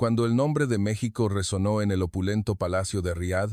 Cuando el nombre de México resonó en el opulento palacio de Riad,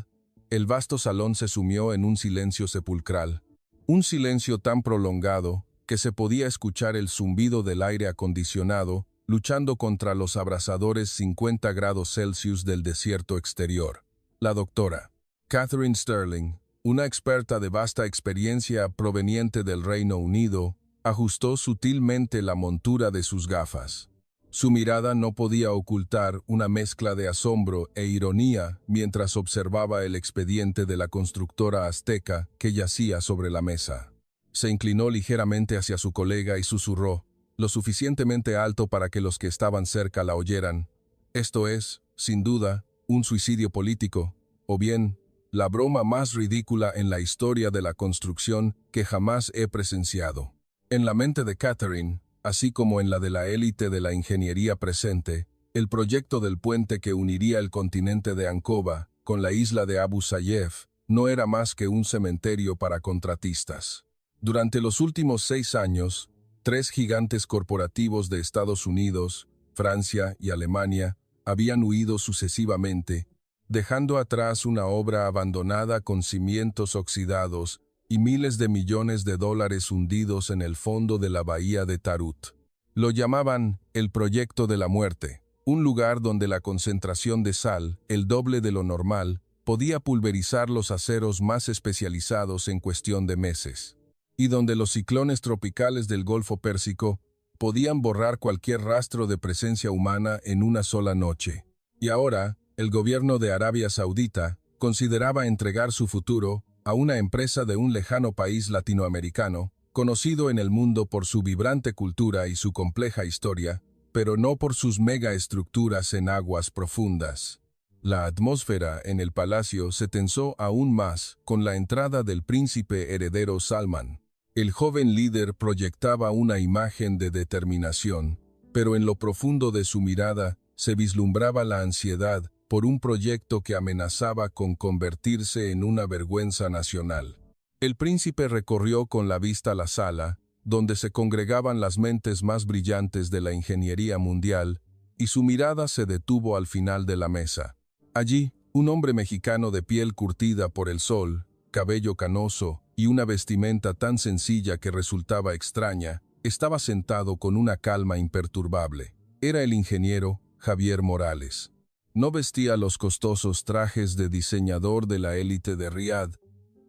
el vasto salón se sumió en un silencio sepulcral. Un silencio tan prolongado que se podía escuchar el zumbido del aire acondicionado luchando contra los abrasadores 50 grados Celsius del desierto exterior. La doctora Catherine Sterling, una experta de vasta experiencia proveniente del Reino Unido, ajustó sutilmente la montura de sus gafas. Su mirada no podía ocultar una mezcla de asombro e ironía mientras observaba el expediente de la constructora azteca que yacía sobre la mesa. Se inclinó ligeramente hacia su colega y susurró, lo suficientemente alto para que los que estaban cerca la oyeran. Esto es, sin duda, un suicidio político, o bien, la broma más ridícula en la historia de la construcción que jamás he presenciado. En la mente de Catherine, así como en la de la élite de la ingeniería presente, el proyecto del puente que uniría el continente de Ankova con la isla de Abu Sayyaf no era más que un cementerio para contratistas. Durante los últimos 6 años, 3 gigantes corporativos de Estados Unidos, Francia y Alemania habían huido sucesivamente, dejando atrás una obra abandonada con cimientos oxidados y miles de millones de dólares hundidos en el fondo de la bahía de Tarut. Lo llamaban el Proyecto de la Muerte, un lugar donde la concentración de sal, el doble de lo normal, podía pulverizar los aceros más especializados en cuestión de meses, y donde los ciclones tropicales del Golfo Pérsico podían borrar cualquier rastro de presencia humana en una sola noche. Y ahora, el gobierno de Arabia Saudita consideraba entregar su futuro a una empresa de un lejano país latinoamericano, conocido en el mundo por su vibrante cultura y su compleja historia, pero no por sus megaestructuras en aguas profundas. La atmósfera en el palacio se tensó aún más con la entrada del príncipe heredero Salman. El joven líder proyectaba una imagen de determinación, pero en lo profundo de su mirada se vislumbraba la ansiedad por un proyecto que amenazaba con convertirse en una vergüenza nacional. El príncipe recorrió con la vista la sala, donde se congregaban las mentes más brillantes de la ingeniería mundial, y su mirada se detuvo al final de la mesa. Allí, un hombre mexicano de piel curtida por el sol, cabello canoso y una vestimenta tan sencilla que resultaba extraña, estaba sentado con una calma imperturbable. Era el ingeniero Javier Morales. No vestía los costosos trajes de diseñador de la élite de Riad,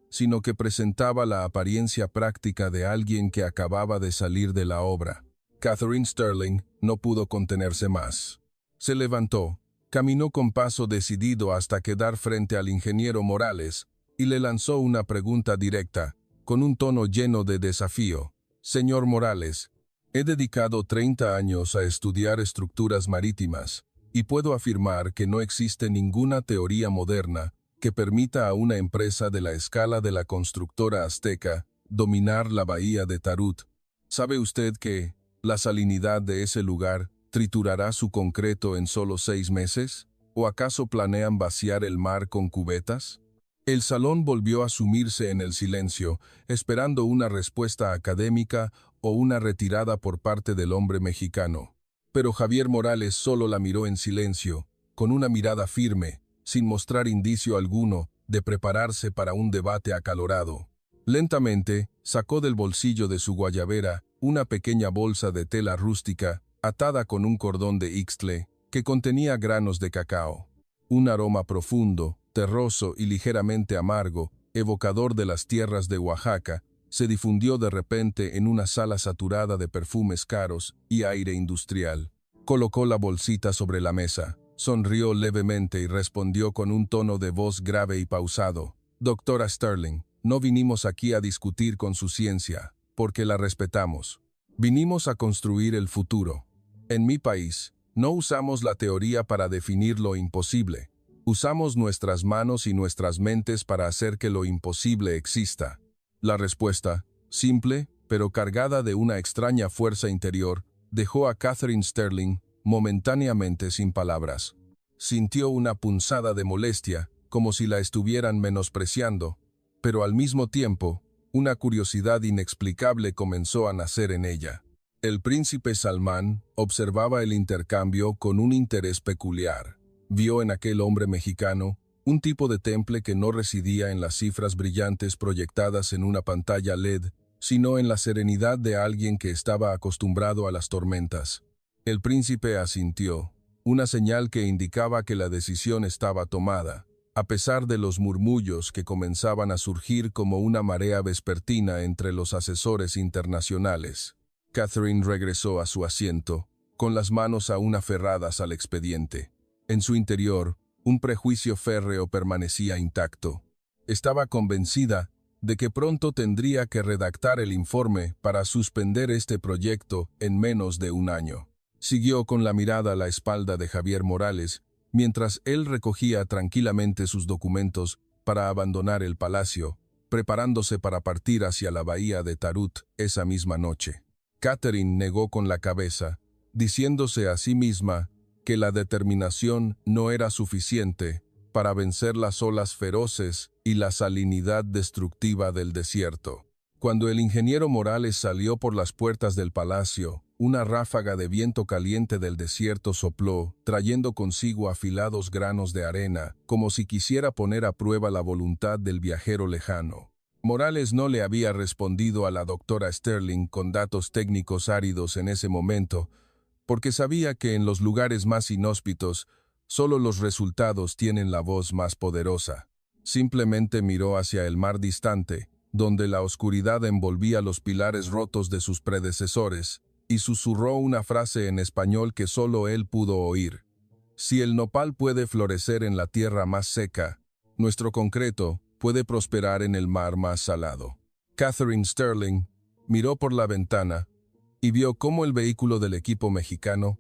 sino que presentaba la apariencia práctica de alguien que acababa de salir de la obra. Catherine Sterling no pudo contenerse más. Se levantó, caminó con paso decidido hasta quedar frente al ingeniero Morales y le lanzó una pregunta directa, con un tono lleno de desafío. Señor Morales, he dedicado 30 años a estudiar estructuras marítimas, y puedo afirmar que no existe ninguna teoría moderna que permita a una empresa de la escala de la constructora azteca dominar la bahía de Tarut. ¿Sabe usted que la salinidad de ese lugar triturará su concreto en solo 6 meses? ¿O acaso planean vaciar el mar con cubetas? El salón volvió a sumirse en el silencio, esperando una respuesta académica o una retirada por parte del hombre mexicano. Pero Javier Morales solo la miró en silencio, con una mirada firme, sin mostrar indicio alguno de prepararse para un debate acalorado. Lentamente, sacó del bolsillo de su guayabera una pequeña bolsa de tela rústica, atada con un cordón de ixtle, que contenía granos de cacao. Un aroma profundo, terroso y ligeramente amargo, evocador de las tierras de Oaxaca, se difundió de repente en una sala saturada de perfumes caros y aire industrial. Colocó la bolsita sobre la mesa, sonrió levemente y respondió con un tono de voz grave y pausado. Doctora Sterling, no vinimos aquí a discutir con su ciencia, porque la respetamos. Vinimos a construir el futuro. En mi país, no usamos la teoría para definir lo imposible. Usamos nuestras manos y nuestras mentes para hacer que lo imposible exista. La respuesta, simple, pero cargada de una extraña fuerza interior, dejó a Catherine Sterling momentáneamente sin palabras. Sintió una punzada de molestia, como si la estuvieran menospreciando, pero al mismo tiempo, una curiosidad inexplicable comenzó a nacer en ella. El príncipe Salmán observaba el intercambio con un interés peculiar. Vio en aquel hombre mexicano un tipo de temple que no residía en las cifras brillantes proyectadas en una pantalla LED, sino en la serenidad de alguien que estaba acostumbrado a las tormentas. El príncipe asintió, una señal que indicaba que la decisión estaba tomada, a pesar de los murmullos que comenzaban a surgir como una marea vespertina entre los asesores internacionales. Catherine regresó a su asiento, con las manos aún aferradas al expediente. En su interior, un prejuicio férreo permanecía intacto. Estaba convencida de que pronto tendría que redactar el informe para suspender este proyecto en menos de un año. Siguió con la mirada a la espalda de Javier Morales, mientras él recogía tranquilamente sus documentos para abandonar el palacio, preparándose para partir hacia la bahía de Tarut esa misma noche. Catherine negó con la cabeza, diciéndose a sí misma que la determinación no era suficiente para vencer las olas feroces y la salinidad destructiva del desierto. Cuando el ingeniero Morales salió por las puertas del palacio, una ráfaga de viento caliente del desierto sopló, trayendo consigo afilados granos de arena, como si quisiera poner a prueba la voluntad del viajero lejano. Morales no le había respondido a la doctora Sterling con datos técnicos áridos en ese momento, porque sabía que en los lugares más inhóspitos, solo los resultados tienen la voz más poderosa. Simplemente miró hacia el mar distante, donde la oscuridad envolvía los pilares rotos de sus predecesores, y susurró una frase en español que solo él pudo oír. Si el nopal puede florecer en la tierra más seca, nuestro concreto puede prosperar en el mar más salado. Catherine Sterling miró por la ventana y vio cómo el vehículo del equipo mexicano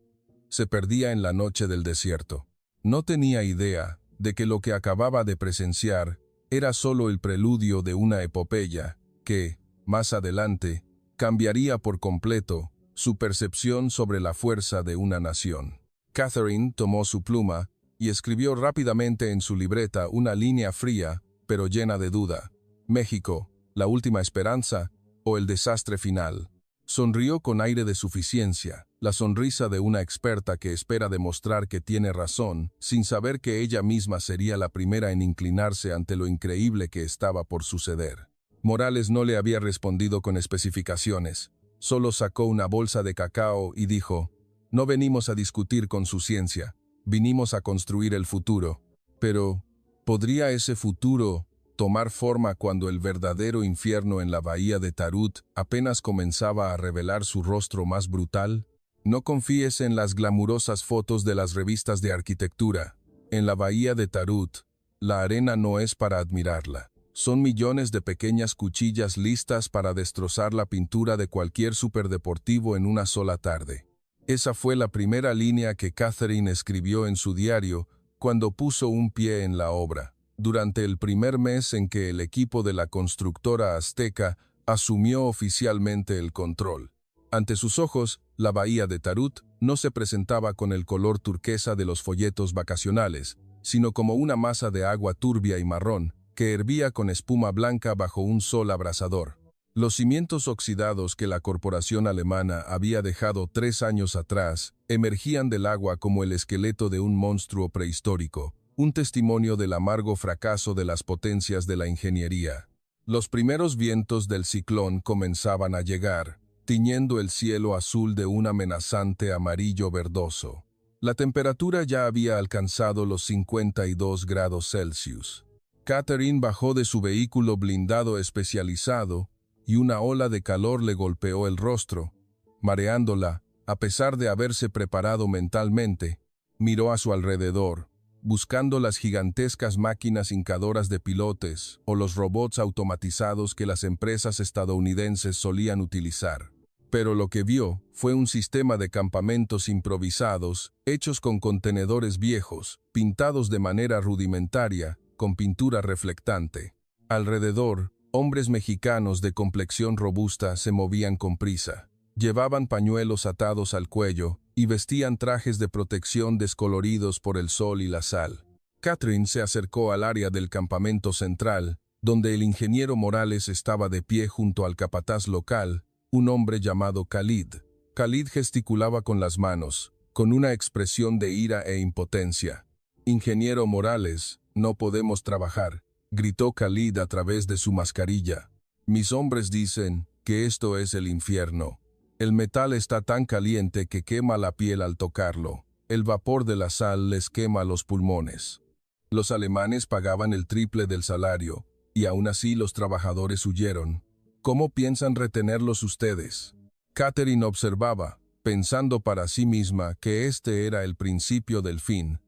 se perdía en la noche del desierto. No tenía idea de que lo que acababa de presenciar era solo el preludio de una epopeya que, más adelante, cambiaría por completo su percepción sobre la fuerza de una nación. Catherine tomó su pluma y escribió rápidamente en su libreta una línea fría, pero llena de duda. México, la última esperanza o el desastre final. Sonrió con aire de suficiencia, la sonrisa de una experta que espera demostrar que tiene razón, sin saber que ella misma sería la primera en inclinarse ante lo increíble que estaba por suceder. Morales no le había respondido con especificaciones, solo sacó una bolsa de cacao y dijo: «No venimos a discutir con su ciencia, vinimos a construir el futuro. Pero, ¿podría ese futuro tomar forma cuando el verdadero infierno en la bahía de Tarut apenas comenzaba a revelar su rostro más brutal? No confíes en las glamurosas fotos de las revistas de arquitectura. En la bahía de Tarut, la arena no es para admirarla. Son millones de pequeñas cuchillas listas para destrozar la pintura de cualquier superdeportivo en una sola tarde». Esa fue la primera línea que Catherine escribió en su diario cuando puso un pie en la obra, durante el primer mes en que el equipo de la constructora azteca asumió oficialmente el control. Ante sus ojos, la bahía de Tarut no se presentaba con el color turquesa de los folletos vacacionales, sino como una masa de agua turbia y marrón que hervía con espuma blanca bajo un sol abrasador. Los cimientos oxidados que la corporación alemana había dejado 3 años atrás emergían del agua como el esqueleto de un monstruo prehistórico, un testimonio del amargo fracaso de las potencias de la ingeniería. Los primeros vientos del ciclón comenzaban a llegar, tiñendo el cielo azul de un amenazante amarillo verdoso. La temperatura ya había alcanzado los 52 grados Celsius. Catherine bajó de su vehículo blindado especializado y una ola de calor le golpeó el rostro, mareándola. A pesar de haberse preparado mentalmente, miró a su alrededor, buscando las gigantescas máquinas hincadoras de pilotes o los robots automatizados que las empresas estadounidenses solían utilizar. Pero lo que vio fue un sistema de campamentos improvisados, hechos con contenedores viejos, pintados de manera rudimentaria, con pintura reflectante. Alrededor, hombres mexicanos de complexión robusta se movían con prisa. Llevaban pañuelos atados al cuello y vestían trajes de protección descoloridos por el sol y la sal. Catherine se acercó al área del campamento central, donde el ingeniero Morales estaba de pie junto al capataz local, un hombre llamado Khalid. Khalid gesticulaba con las manos, con una expresión de ira e impotencia. «Ingeniero Morales, no podemos trabajar», gritó Khalid a través de su mascarilla. «Mis hombres dicen que esto es el infierno. El metal está tan caliente que quema la piel al tocarlo. El vapor de la sal les quema los pulmones». Los alemanes pagaban el triple del salario, y aún así los trabajadores huyeron. ¿Cómo piensan retenerlos ustedes? Catherine observaba, pensando para sí misma que este era el principio del fin.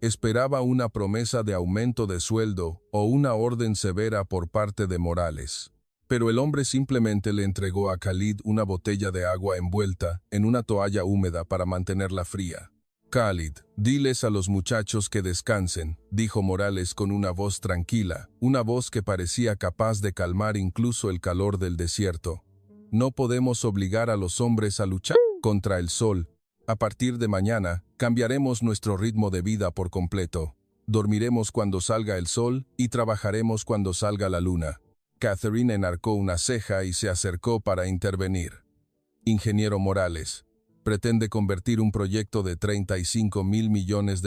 Esperaba una promesa de aumento de sueldo o una orden severa por parte de Morales. Pero el hombre simplemente le entregó a Khalid una botella de agua envuelta en una toalla húmeda para mantenerla fría. «Khalid, diles a los muchachos que descansen», dijo Morales con una voz tranquila, una voz que parecía capaz de calmar incluso el calor del desierto. «No podemos obligar a los hombres a luchar contra el sol. A partir de mañana, cambiaremos nuestro ritmo de vida por completo. Dormiremos cuando salga el sol y trabajaremos cuando salga la luna». Catherine enarcó una ceja y se acercó para intervenir. «Ingeniero Morales, ¿pretende convertir un proyecto de $35 mil millones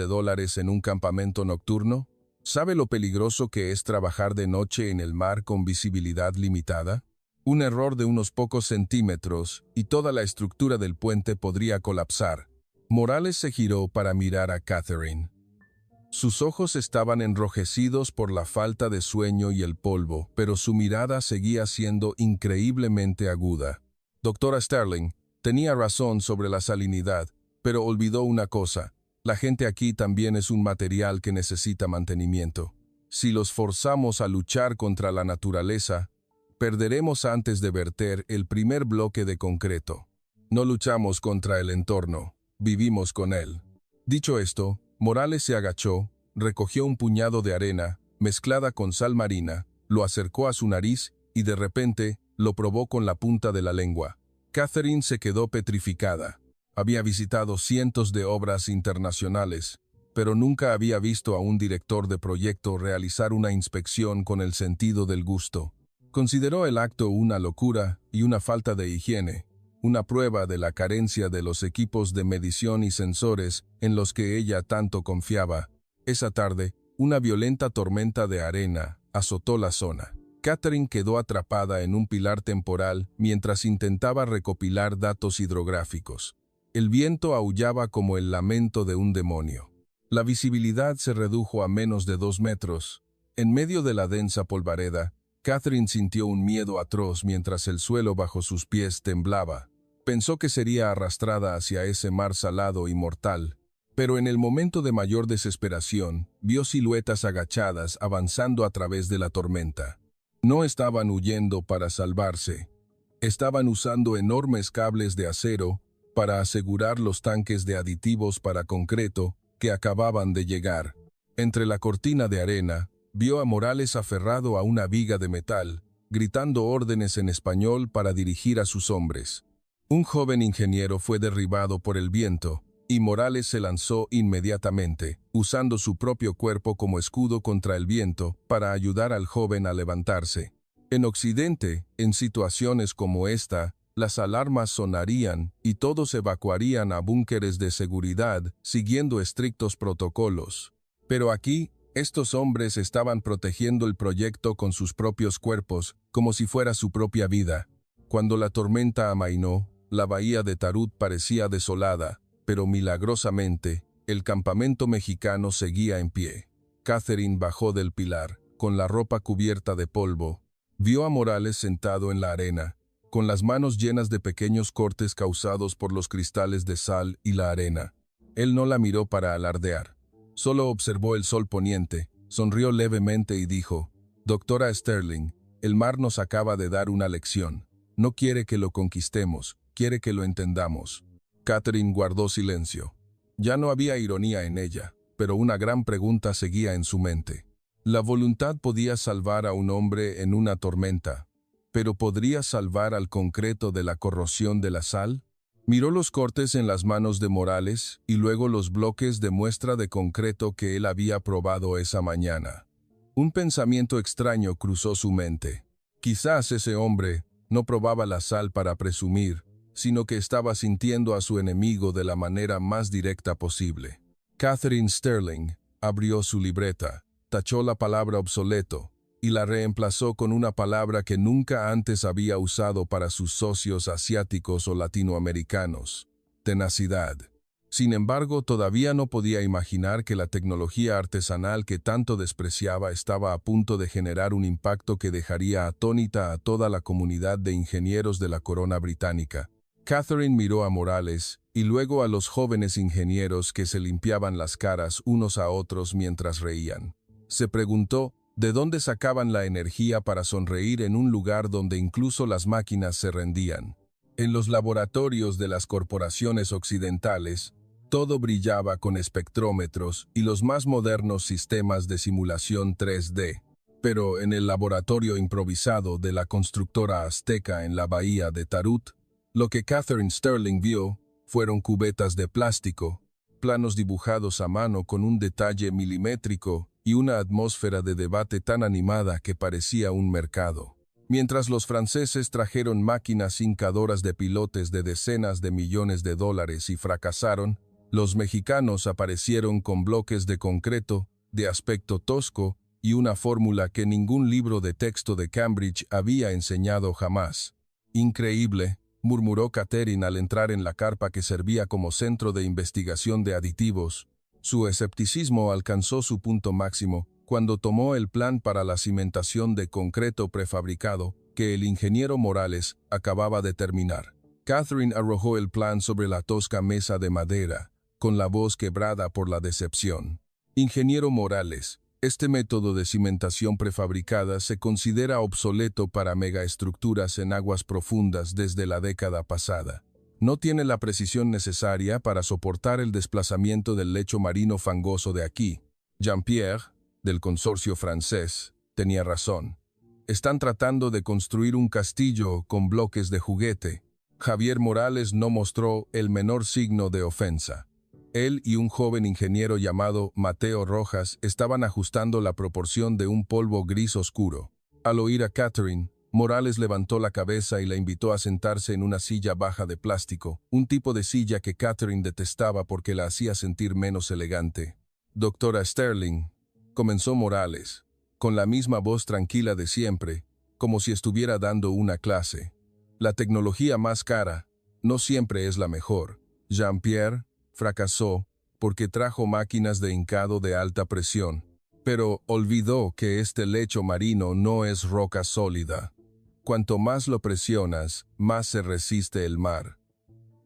en un campamento nocturno? ¿Sabe lo peligroso que es trabajar de noche en el mar con visibilidad limitada? Un error de unos pocos centímetros y toda la estructura del puente podría colapsar». Morales se giró para mirar a Catherine. Sus ojos estaban enrojecidos por la falta de sueño y el polvo, pero su mirada seguía siendo increíblemente aguda. «Doctora Sterling, tenía razón sobre la salinidad, pero olvidó una cosa. La gente aquí también es un material que necesita mantenimiento. Si los forzamos a luchar contra la naturaleza, perderemos antes de verter el primer bloque de concreto. No luchamos contra el entorno, vivimos con él». Dicho esto, Morales se agachó, recogió un puñado de arena, mezclada con sal marina, lo acercó a su nariz y de repente lo probó con la punta de la lengua. Catherine se quedó petrificada. Había visitado cientos de obras internacionales, pero nunca había visto a un director de proyecto realizar una inspección con el sentido del gusto. Consideró el acto una locura y una falta de higiene, una prueba de la carencia de los equipos de medición y sensores en los que ella tanto confiaba. Esa tarde, una violenta tormenta de arena azotó la zona. Catherine quedó atrapada en un pilar temporal mientras intentaba recopilar datos hidrográficos. El viento aullaba como el lamento de un demonio. La visibilidad se redujo a menos de 2 metros. En medio de la densa polvareda, Catherine sintió un miedo atroz mientras el suelo bajo sus pies temblaba. Pensó que sería arrastrada hacia ese mar salado y mortal. Pero en el momento de mayor desesperación, vio siluetas agachadas avanzando a través de la tormenta. No estaban huyendo para salvarse. Estaban usando enormes cables de acero para asegurar los tanques de aditivos para concreto que acababan de llegar. Entre la cortina de arena, vio a Morales aferrado a una viga de metal, gritando órdenes en español para dirigir a sus hombres. Un joven ingeniero fue derribado por el viento, y Morales se lanzó inmediatamente, usando su propio cuerpo como escudo contra el viento para ayudar al joven a levantarse. En Occidente, en situaciones como esta, las alarmas sonarían y todos evacuarían a búnkeres de seguridad siguiendo estrictos protocolos. Pero aquí, estos hombres estaban protegiendo el proyecto con sus propios cuerpos, como si fuera su propia vida. Cuando la tormenta amainó, la bahía de Tarut parecía desolada, pero milagrosamente, el campamento mexicano seguía en pie. Catherine bajó del pilar, con la ropa cubierta de polvo. Vio a Morales sentado en la arena, con las manos llenas de pequeños cortes causados por los cristales de sal y la arena. Él no la miró para alardear. Solo observó el sol poniente, sonrió levemente y dijo: «Doctora Sterling, el mar nos acaba de dar una lección. No quiere que lo conquistemos, quiere que lo entendamos». Catherine guardó silencio. Ya no había ironía en ella, pero una gran pregunta seguía en su mente. La voluntad podía salvar a un hombre en una tormenta, pero ¿podría salvar al concreto de la corrosión de la sal? Miró los cortes en las manos de Morales y luego los bloques de muestra de concreto que él había probado esa mañana. Un pensamiento extraño cruzó su mente. Quizás ese hombre no probaba la sal para presumir, sino que estaba sintiendo a su enemigo de la manera más directa posible. Catherine Sterling abrió su libreta, tachó la palabra obsoleto y la reemplazó con una palabra que nunca antes había usado para sus socios asiáticos o latinoamericanos: tenacidad. Sin embargo, todavía no podía imaginar que la tecnología artesanal que tanto despreciaba estaba a punto de generar un impacto que dejaría atónita a toda la comunidad de ingenieros de la corona británica. Catherine miró a Morales y luego a los jóvenes ingenieros que se limpiaban las caras unos a otros mientras reían. Se preguntó de dónde sacaban la energía para sonreír en un lugar donde incluso las máquinas se rendían. En los laboratorios de las corporaciones occidentales, todo brillaba con espectrómetros y los más modernos sistemas de simulación 3D. Pero en el laboratorio improvisado de la constructora azteca en la bahía de Tarut, lo que Catherine Sterling vio fueron cubetas de plástico, planos dibujados a mano con un detalle milimétrico y una atmósfera de debate tan animada que parecía un mercado. Mientras los franceses trajeron máquinas hincadoras de pilotes de decenas de millones de dólares y fracasaron, los mexicanos aparecieron con bloques de concreto, de aspecto tosco, y una fórmula que ningún libro de texto de Cambridge había enseñado jamás. «Increíble», murmuró Catherine al entrar en la carpa que servía como centro de investigación de aditivos. Su escepticismo alcanzó su punto máximo cuando tomó el plan para la cimentación de concreto prefabricado que el ingeniero Morales acababa de terminar. Catherine arrojó el plan sobre la tosca mesa de madera, con la voz quebrada por la decepción. «Ingeniero Morales, este método de cimentación prefabricada se considera obsoleto para megaestructuras en aguas profundas desde la década pasada. No tiene la precisión necesaria para soportar el desplazamiento del lecho marino fangoso de aquí». Jean-Pierre, del consorcio francés, tenía razón. Están tratando de construir un castillo con bloques de juguete. Javier Morales no mostró el menor signo de ofensa. Él y un joven ingeniero llamado Mateo Rojas estaban ajustando la proporción de un polvo gris oscuro. Al oír a Catherine, Morales levantó la cabeza y la invitó a sentarse en una silla baja de plástico, un tipo de silla que Catherine detestaba porque la hacía sentir menos elegante. «Doctora Sterling», comenzó Morales, con la misma voz tranquila de siempre, como si estuviera dando una clase. «La tecnología más cara no siempre es la mejor. Jean-Pierre fracasó porque trajo máquinas de hincado de alta presión, pero olvidó que este lecho marino no es roca sólida. Cuanto más lo presionas, más se resiste el mar.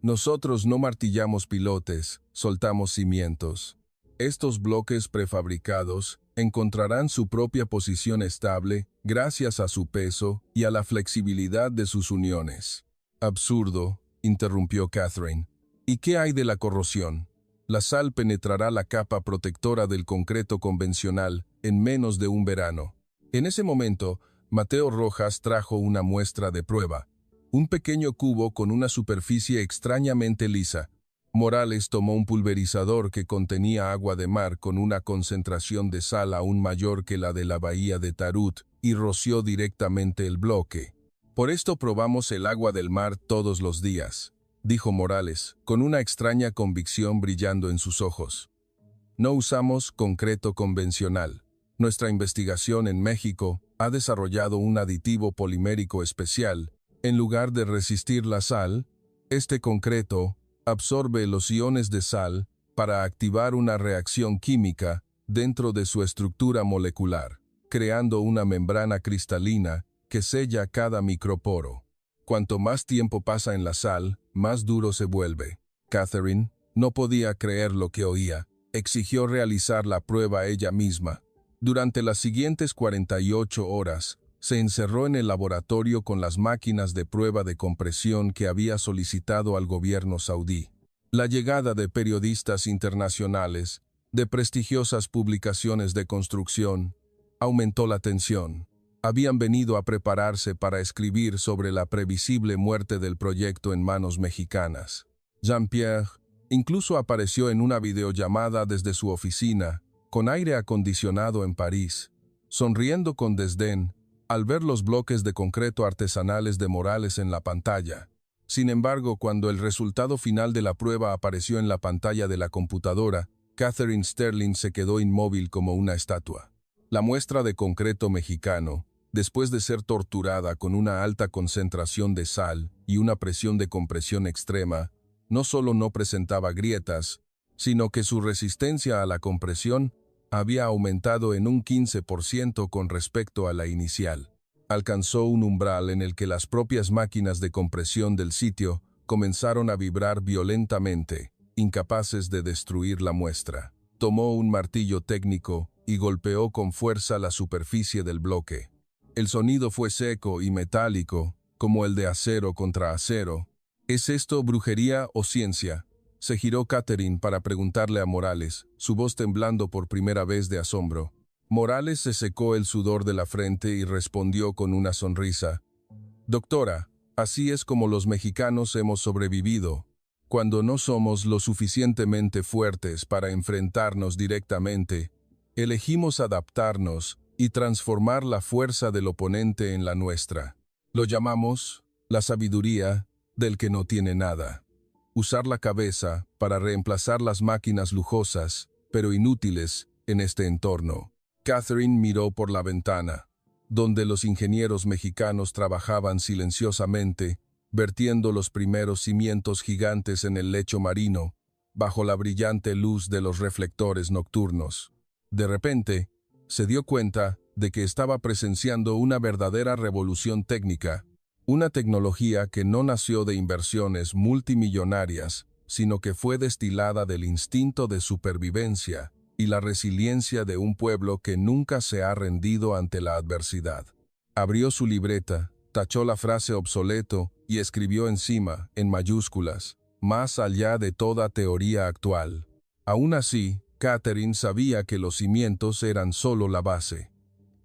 Nosotros no martillamos pilotes, soltamos cimientos. Estos bloques prefabricados encontrarán su propia posición estable gracias a su peso y a la flexibilidad de sus uniones». «Absurdo», interrumpió Catherine. «¿Y qué hay de la corrosión? La sal penetrará la capa protectora del concreto convencional en menos de un verano». En ese momento, Mateo Rojas trajo una muestra de prueba, un pequeño cubo con una superficie extrañamente lisa. Morales tomó un pulverizador que contenía agua de mar con una concentración de sal aún mayor que la de la bahía de Tarut y roció directamente el bloque. «Por esto probamos el agua del mar todos los días», dijo Morales, con una extraña convicción brillando en sus ojos. «No usamos concreto convencional. Nuestra investigación en México ha desarrollado un aditivo polimérico especial. En lugar de resistir la sal, este concreto absorbe los iones de sal para activar una reacción química dentro de su estructura molecular, creando una membrana cristalina que sella cada microporo. Cuanto más tiempo pasa en la sal, más duro se vuelve». Catherine no podía creer lo que oía. Exigió realizar la prueba ella misma. Durante las siguientes 48 horas, se encerró en el laboratorio con las máquinas de prueba de compresión que había solicitado al gobierno saudí. La llegada de periodistas internacionales, de prestigiosas publicaciones de construcción, aumentó la tensión. Habían venido a prepararse para escribir sobre la previsible muerte del proyecto en manos mexicanas. Jean-Pierre incluso apareció en una videollamada desde su oficina, con aire acondicionado en París, sonriendo con desdén al ver los bloques de concreto artesanales de Morales en la pantalla. Sin embargo, cuando el resultado final de la prueba apareció en la pantalla de la computadora, Catherine Sterling se quedó inmóvil como una estatua. La muestra de concreto mexicano, después de ser torturada con una alta concentración de sal y una presión de compresión extrema, no solo no presentaba grietas, sino que su resistencia a la compresión había aumentado en un 15% con respecto a la inicial. Alcanzó un umbral en el que las propias máquinas de compresión del sitio comenzaron a vibrar violentamente, incapaces de destruir la muestra. Tomó un martillo técnico y golpeó con fuerza la superficie del bloque. El sonido fue seco y metálico, como el de acero contra acero. ¿Es esto brujería o ciencia? Se giró Catherine para preguntarle a Morales, su voz temblando por primera vez de asombro. Morales se secó el sudor de la frente y respondió con una sonrisa. Doctora, así es como los mexicanos hemos sobrevivido. Cuando no somos lo suficientemente fuertes para enfrentarnos directamente, elegimos adaptarnos y transformar la fuerza del oponente en la nuestra. Lo llamamos la sabiduría del que no tiene nada. Usar la cabeza para reemplazar las máquinas lujosas, pero inútiles, en este entorno. Catherine miró por la ventana, donde los ingenieros mexicanos trabajaban silenciosamente, vertiendo los primeros cimientos gigantes en el lecho marino, bajo la brillante luz de los reflectores nocturnos. De repente, se dio cuenta de que estaba presenciando una verdadera revolución técnica, una tecnología que no nació de inversiones multimillonarias, sino que fue destilada del instinto de supervivencia y la resiliencia de un pueblo que nunca se ha rendido ante la adversidad. Abrió su libreta, tachó la frase obsoleto y escribió encima, en mayúsculas, más allá de toda teoría actual. Aún así, Catherine sabía que los cimientos eran solo la base.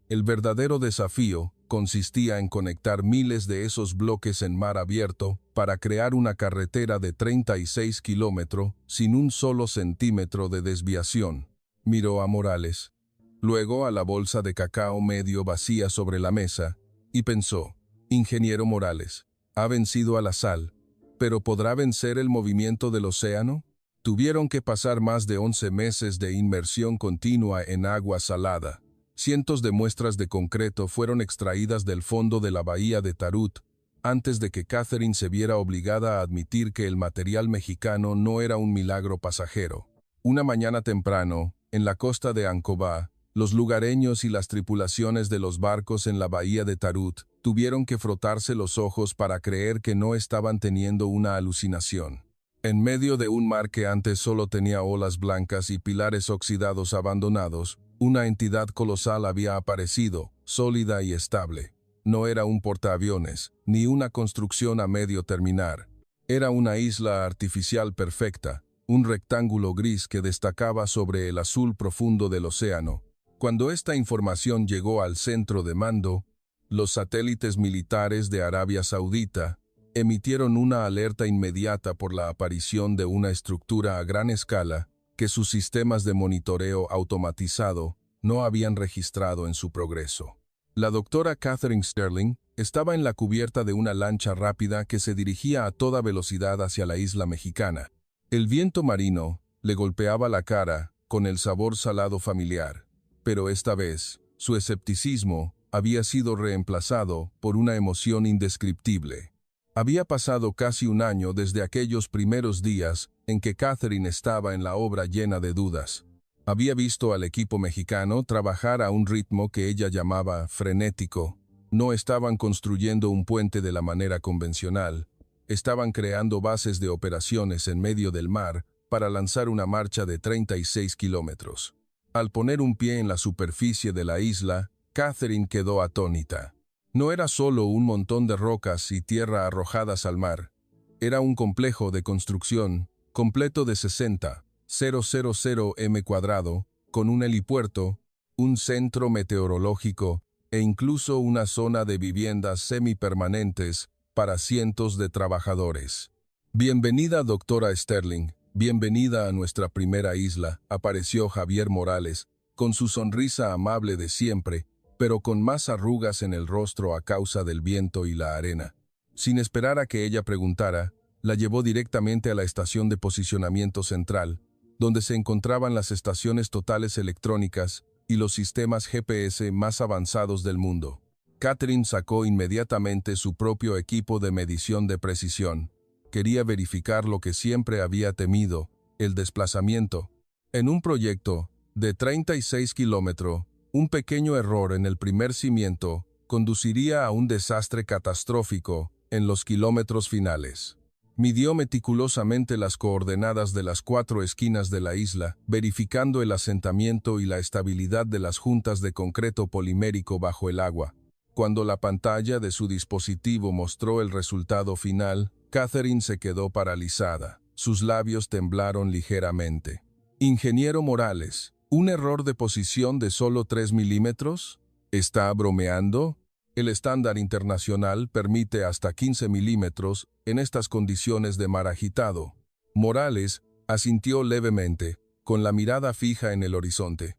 El verdadero desafío consistía en conectar miles de esos bloques en mar abierto para crear una carretera de 36 kilómetros sin un solo centímetro de desviación. Miró a Morales, luego a la bolsa de cacao medio vacía sobre la mesa, y pensó, ingeniero Morales, ha vencido a la sal, pero ¿podrá vencer el movimiento del océano? Tuvieron que pasar más de 11 meses de inmersión continua en agua salada. Cientos de muestras de concreto fueron extraídas del fondo de la bahía de Tarut, antes de que Catherine se viera obligada a admitir que el material mexicano no era un milagro pasajero. Una mañana temprano, en la costa de Ancobá, los lugareños y las tripulaciones de los barcos en la bahía de Tarut tuvieron que frotarse los ojos para creer que no estaban teniendo una alucinación. En medio de un mar que antes solo tenía olas blancas y pilares oxidados abandonados, una entidad colosal había aparecido, sólida y estable. No era un portaaviones, ni una construcción a medio terminar. Era una isla artificial perfecta, un rectángulo gris que destacaba sobre el azul profundo del océano. Cuando esta información llegó al centro de mando, los satélites militares de Arabia Saudita emitieron una alerta inmediata por la aparición de una estructura a gran escala que sus sistemas de monitoreo automatizado no habían registrado en su progreso. La doctora Catherine Sterling estaba en la cubierta de una lancha rápida que se dirigía a toda velocidad hacia la isla mexicana. El viento marino le golpeaba la cara con el sabor salado familiar, pero esta vez su escepticismo había sido reemplazado por una emoción indescriptible. Había pasado casi un año desde aquellos primeros días en que Catherine estaba en la obra llena de dudas. Había visto al equipo mexicano trabajar a un ritmo que ella llamaba frenético. No estaban construyendo un puente de la manera convencional. Estaban creando bases de operaciones en medio del mar para lanzar una marcha de 36 kilómetros. Al poner un pie en la superficie de la isla, Catherine quedó atónita. No era solo un montón de rocas y tierra arrojadas al mar. Era un complejo de construcción completo de 60,000 m cuadrado, con un helipuerto, un centro meteorológico e incluso una zona de viviendas semipermanentes para cientos de trabajadores. Bienvenida, doctora Sterling. Bienvenida a nuestra primera isla, apareció Javier Morales, con su sonrisa amable de siempre, pero con más arrugas en el rostro a causa del viento y la arena. Sin esperar a que ella preguntara, la llevó directamente a la estación de posicionamiento central, donde se encontraban las estaciones totales electrónicas y los sistemas GPS más avanzados del mundo. Catherine sacó inmediatamente su propio equipo de medición de precisión. Quería verificar lo que siempre había temido, el desplazamiento. En un proyecto de 36 kilómetros, un pequeño error en el primer cimiento conduciría a un desastre catastrófico en los kilómetros finales. Midió meticulosamente las coordenadas de las 4 esquinas de la isla, verificando el asentamiento y la estabilidad de las juntas de concreto polimérico bajo el agua. Cuando la pantalla de su dispositivo mostró el resultado final, Catherine se quedó paralizada. Sus labios temblaron ligeramente. Ingeniero Morales, ¿un error de posición de solo 3 milímetros? ¿Está bromeando? El estándar internacional permite hasta 15 milímetros en estas condiciones de mar agitado. Morales asintió levemente, con la mirada fija en el horizonte.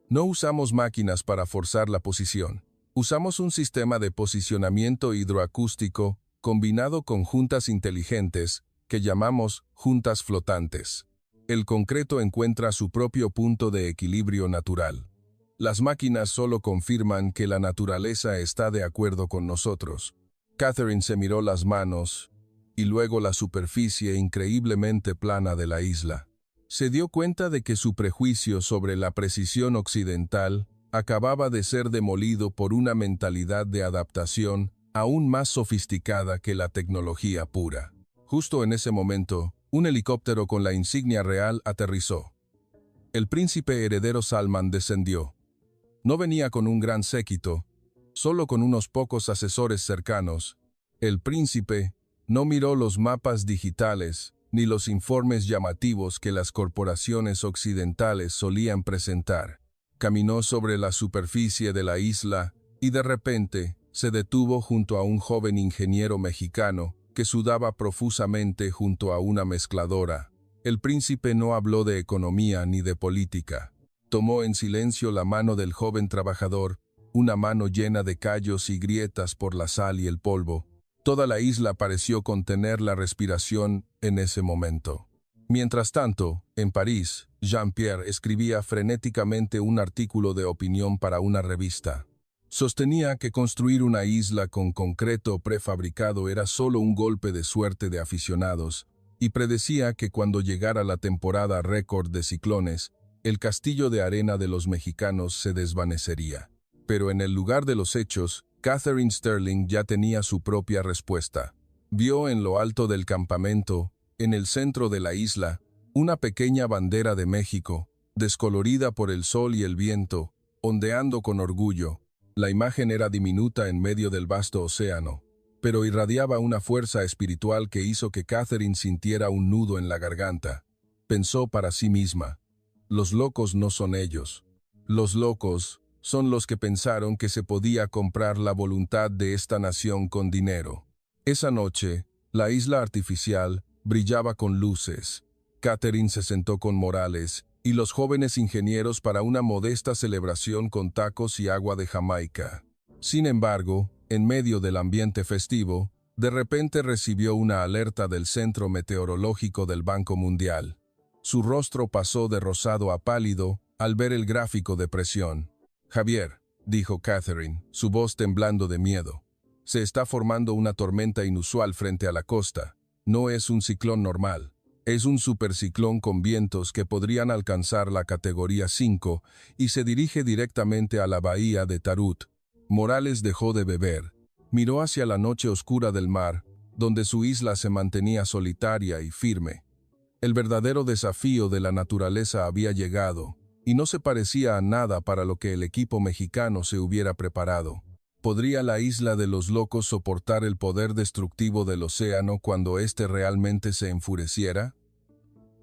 No usamos máquinas para forzar la posición. Usamos un sistema de posicionamiento hidroacústico combinado con juntas inteligentes que llamamos juntas flotantes. El concreto encuentra su propio punto de equilibrio natural. Las máquinas solo confirman que la naturaleza está de acuerdo con nosotros. Catherine se miró las manos y luego la superficie increíblemente plana de la isla. Se dio cuenta de que su prejuicio sobre la precisión occidental acababa de ser demolido por una mentalidad de adaptación aún más sofisticada que la tecnología pura. Justo en ese momento, un helicóptero con la insignia real aterrizó. El príncipe heredero Salman descendió. No venía con un gran séquito, solo con unos pocos asesores cercanos. El príncipe no miró los mapas digitales ni los informes llamativos que las corporaciones occidentales solían presentar. Caminó sobre la superficie de la isla y de repente se detuvo junto a un joven ingeniero mexicano que sudaba profusamente junto a una mezcladora. El príncipe no habló de economía ni de política. Tomó en silencio la mano del joven trabajador, una mano llena de callos y grietas por la sal y el polvo. Toda la isla pareció contener la respiración en ese momento. Mientras tanto, en París, Jean-Pierre escribía frenéticamente un artículo de opinión para una revista. Sostenía que construir una isla con concreto prefabricado era solo un golpe de suerte de aficionados, y predecía que cuando llegara la temporada récord de ciclones, el castillo de arena de los mexicanos se desvanecería. Pero en el lugar de los hechos, Catherine Sterling ya tenía su propia respuesta. Vio en lo alto del campamento, en el centro de la isla, una pequeña bandera de México, descolorida por el sol y el viento, ondeando con orgullo. La imagen era diminuta en medio del vasto océano, pero irradiaba una fuerza espiritual que hizo que Catherine sintiera un nudo en la garganta. Pensó para sí misma: los locos no son ellos. Los locos son los que pensaron que se podía comprar la voluntad de esta nación con dinero. Esa noche, la isla artificial brillaba con luces. Catherine se sentó con Morales y los jóvenes ingenieros para una modesta celebración con tacos y agua de Jamaica. Sin embargo, en medio del ambiente festivo, de repente recibió una alerta del Centro Meteorológico del Banco Mundial. Su rostro pasó de rosado a pálido al ver el gráfico de presión. «Javier», dijo Catherine, su voz temblando de miedo, «se está formando una tormenta inusual frente a la costa. No es un ciclón normal. Es un superciclón con vientos que podrían alcanzar la categoría 5 y se dirige directamente a la bahía de Tarut». Morales dejó de beber. Miró hacia la noche oscura del mar, donde su isla se mantenía solitaria y firme. El verdadero desafío de la naturaleza había llegado, y no se parecía a nada para lo que el equipo mexicano se hubiera preparado. ¿Podría la isla de los locos soportar el poder destructivo del océano cuando éste realmente se enfureciera?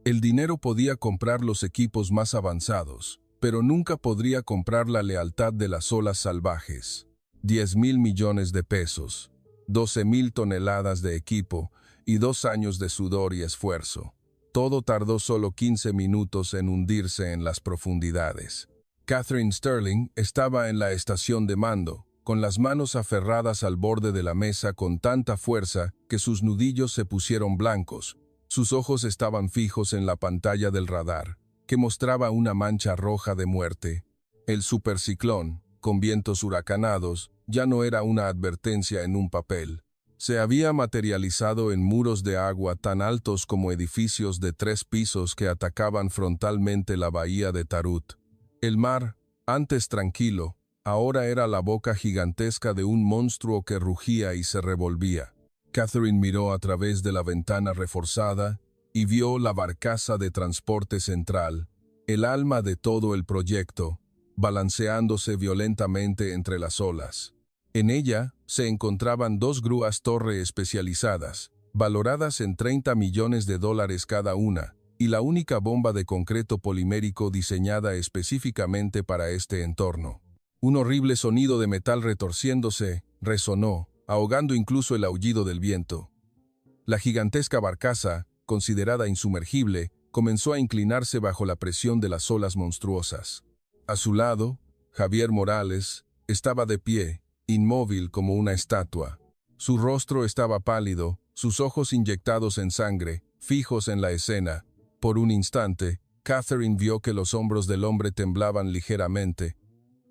El dinero podía comprar los equipos más avanzados, pero nunca podría comprar la lealtad de las olas salvajes. 10,000 millones de pesos, 12,000 toneladas de equipo y 2 años de sudor y esfuerzo. Todo tardó solo 15 minutos en hundirse en las profundidades. Catherine Sterling estaba en la estación de mando, con las manos aferradas al borde de la mesa con tanta fuerza que sus nudillos se pusieron blancos. Sus ojos estaban fijos en la pantalla del radar, que mostraba una mancha roja de muerte. El superciclón, con vientos huracanados, ya no era una advertencia en un papel. Se había materializado en muros de agua tan altos como edificios de 3 pisos que atacaban frontalmente la bahía de Tarut. El mar, antes tranquilo, ahora era la boca gigantesca de un monstruo que rugía y se revolvía. Catherine miró a través de la ventana reforzada y vio la barcaza de transporte central, el alma de todo el proyecto, balanceándose violentamente entre las olas. En ella se encontraban 2 grúas torre especializadas, valoradas en $30 millones cada una, y la única bomba de concreto polimérico diseñada específicamente para este entorno. Un horrible sonido de metal retorciéndose resonó, ahogando incluso el aullido del viento. La gigantesca barcaza, considerada insumergible, comenzó a inclinarse bajo la presión de las olas monstruosas. A su lado, Javier Morales estaba de pie, inmóvil como una estatua. Su rostro estaba pálido, sus ojos inyectados en sangre, fijos en la escena. Por un instante, Catherine vio que los hombros del hombre temblaban ligeramente.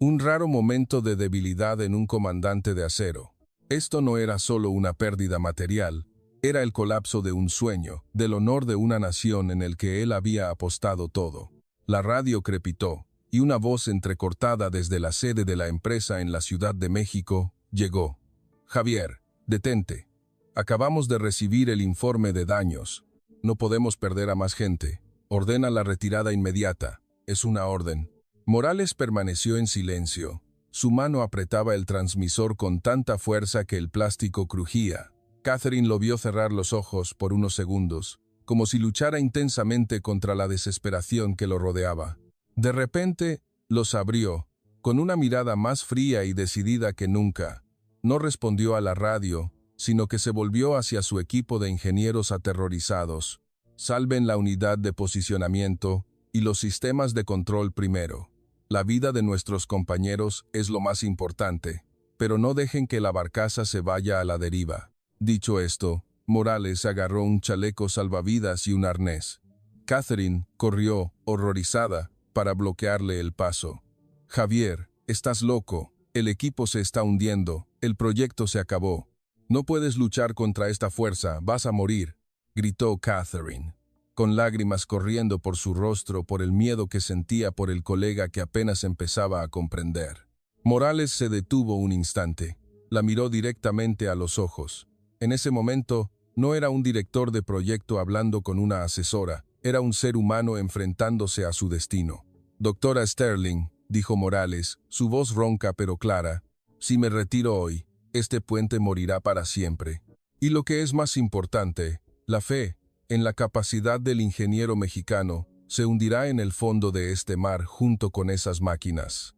Un raro momento de debilidad en un comandante de acero. Esto no era solo una pérdida material, era el colapso de un sueño, del honor de una nación en el que él había apostado todo. La radio crepitó, y una voz entrecortada desde la sede de la empresa en la Ciudad de México llegó. Javier, detente. Acabamos de recibir el informe de daños. No podemos perder a más gente. Ordena la retirada inmediata. Es una orden. Morales permaneció en silencio. Su mano apretaba el transmisor con tanta fuerza que el plástico crujía. Catherine lo vio cerrar los ojos por unos segundos, como si luchara intensamente contra la desesperación que lo rodeaba. De repente, los abrió, con una mirada más fría y decidida que nunca. No respondió a la radio, sino que se volvió hacia su equipo de ingenieros aterrorizados. Salven la unidad de posicionamiento y los sistemas de control primero. La vida de nuestros compañeros es lo más importante, pero no dejen que la barcaza se vaya a la deriva. Dicho esto, Morales agarró un chaleco salvavidas y un arnés. Catherine corrió, horrorizada, para bloquearle el paso. Javier, estás loco, el equipo se está hundiendo, el proyecto se acabó. No puedes luchar contra esta fuerza, vas a morir, gritó Catherine, con lágrimas corriendo por su rostro por el miedo que sentía por el colega que apenas empezaba a comprender. Morales se detuvo un instante, la miró directamente a los ojos. En ese momento, no era un director de proyecto hablando con una asesora, era un ser humano enfrentándose a su destino. Doctora Sterling, dijo Morales, su voz ronca pero clara, si me retiro hoy, este puente morirá para siempre. Y lo que es más importante, la fe, en la capacidad del ingeniero mexicano, se hundirá en el fondo de este mar junto con esas máquinas.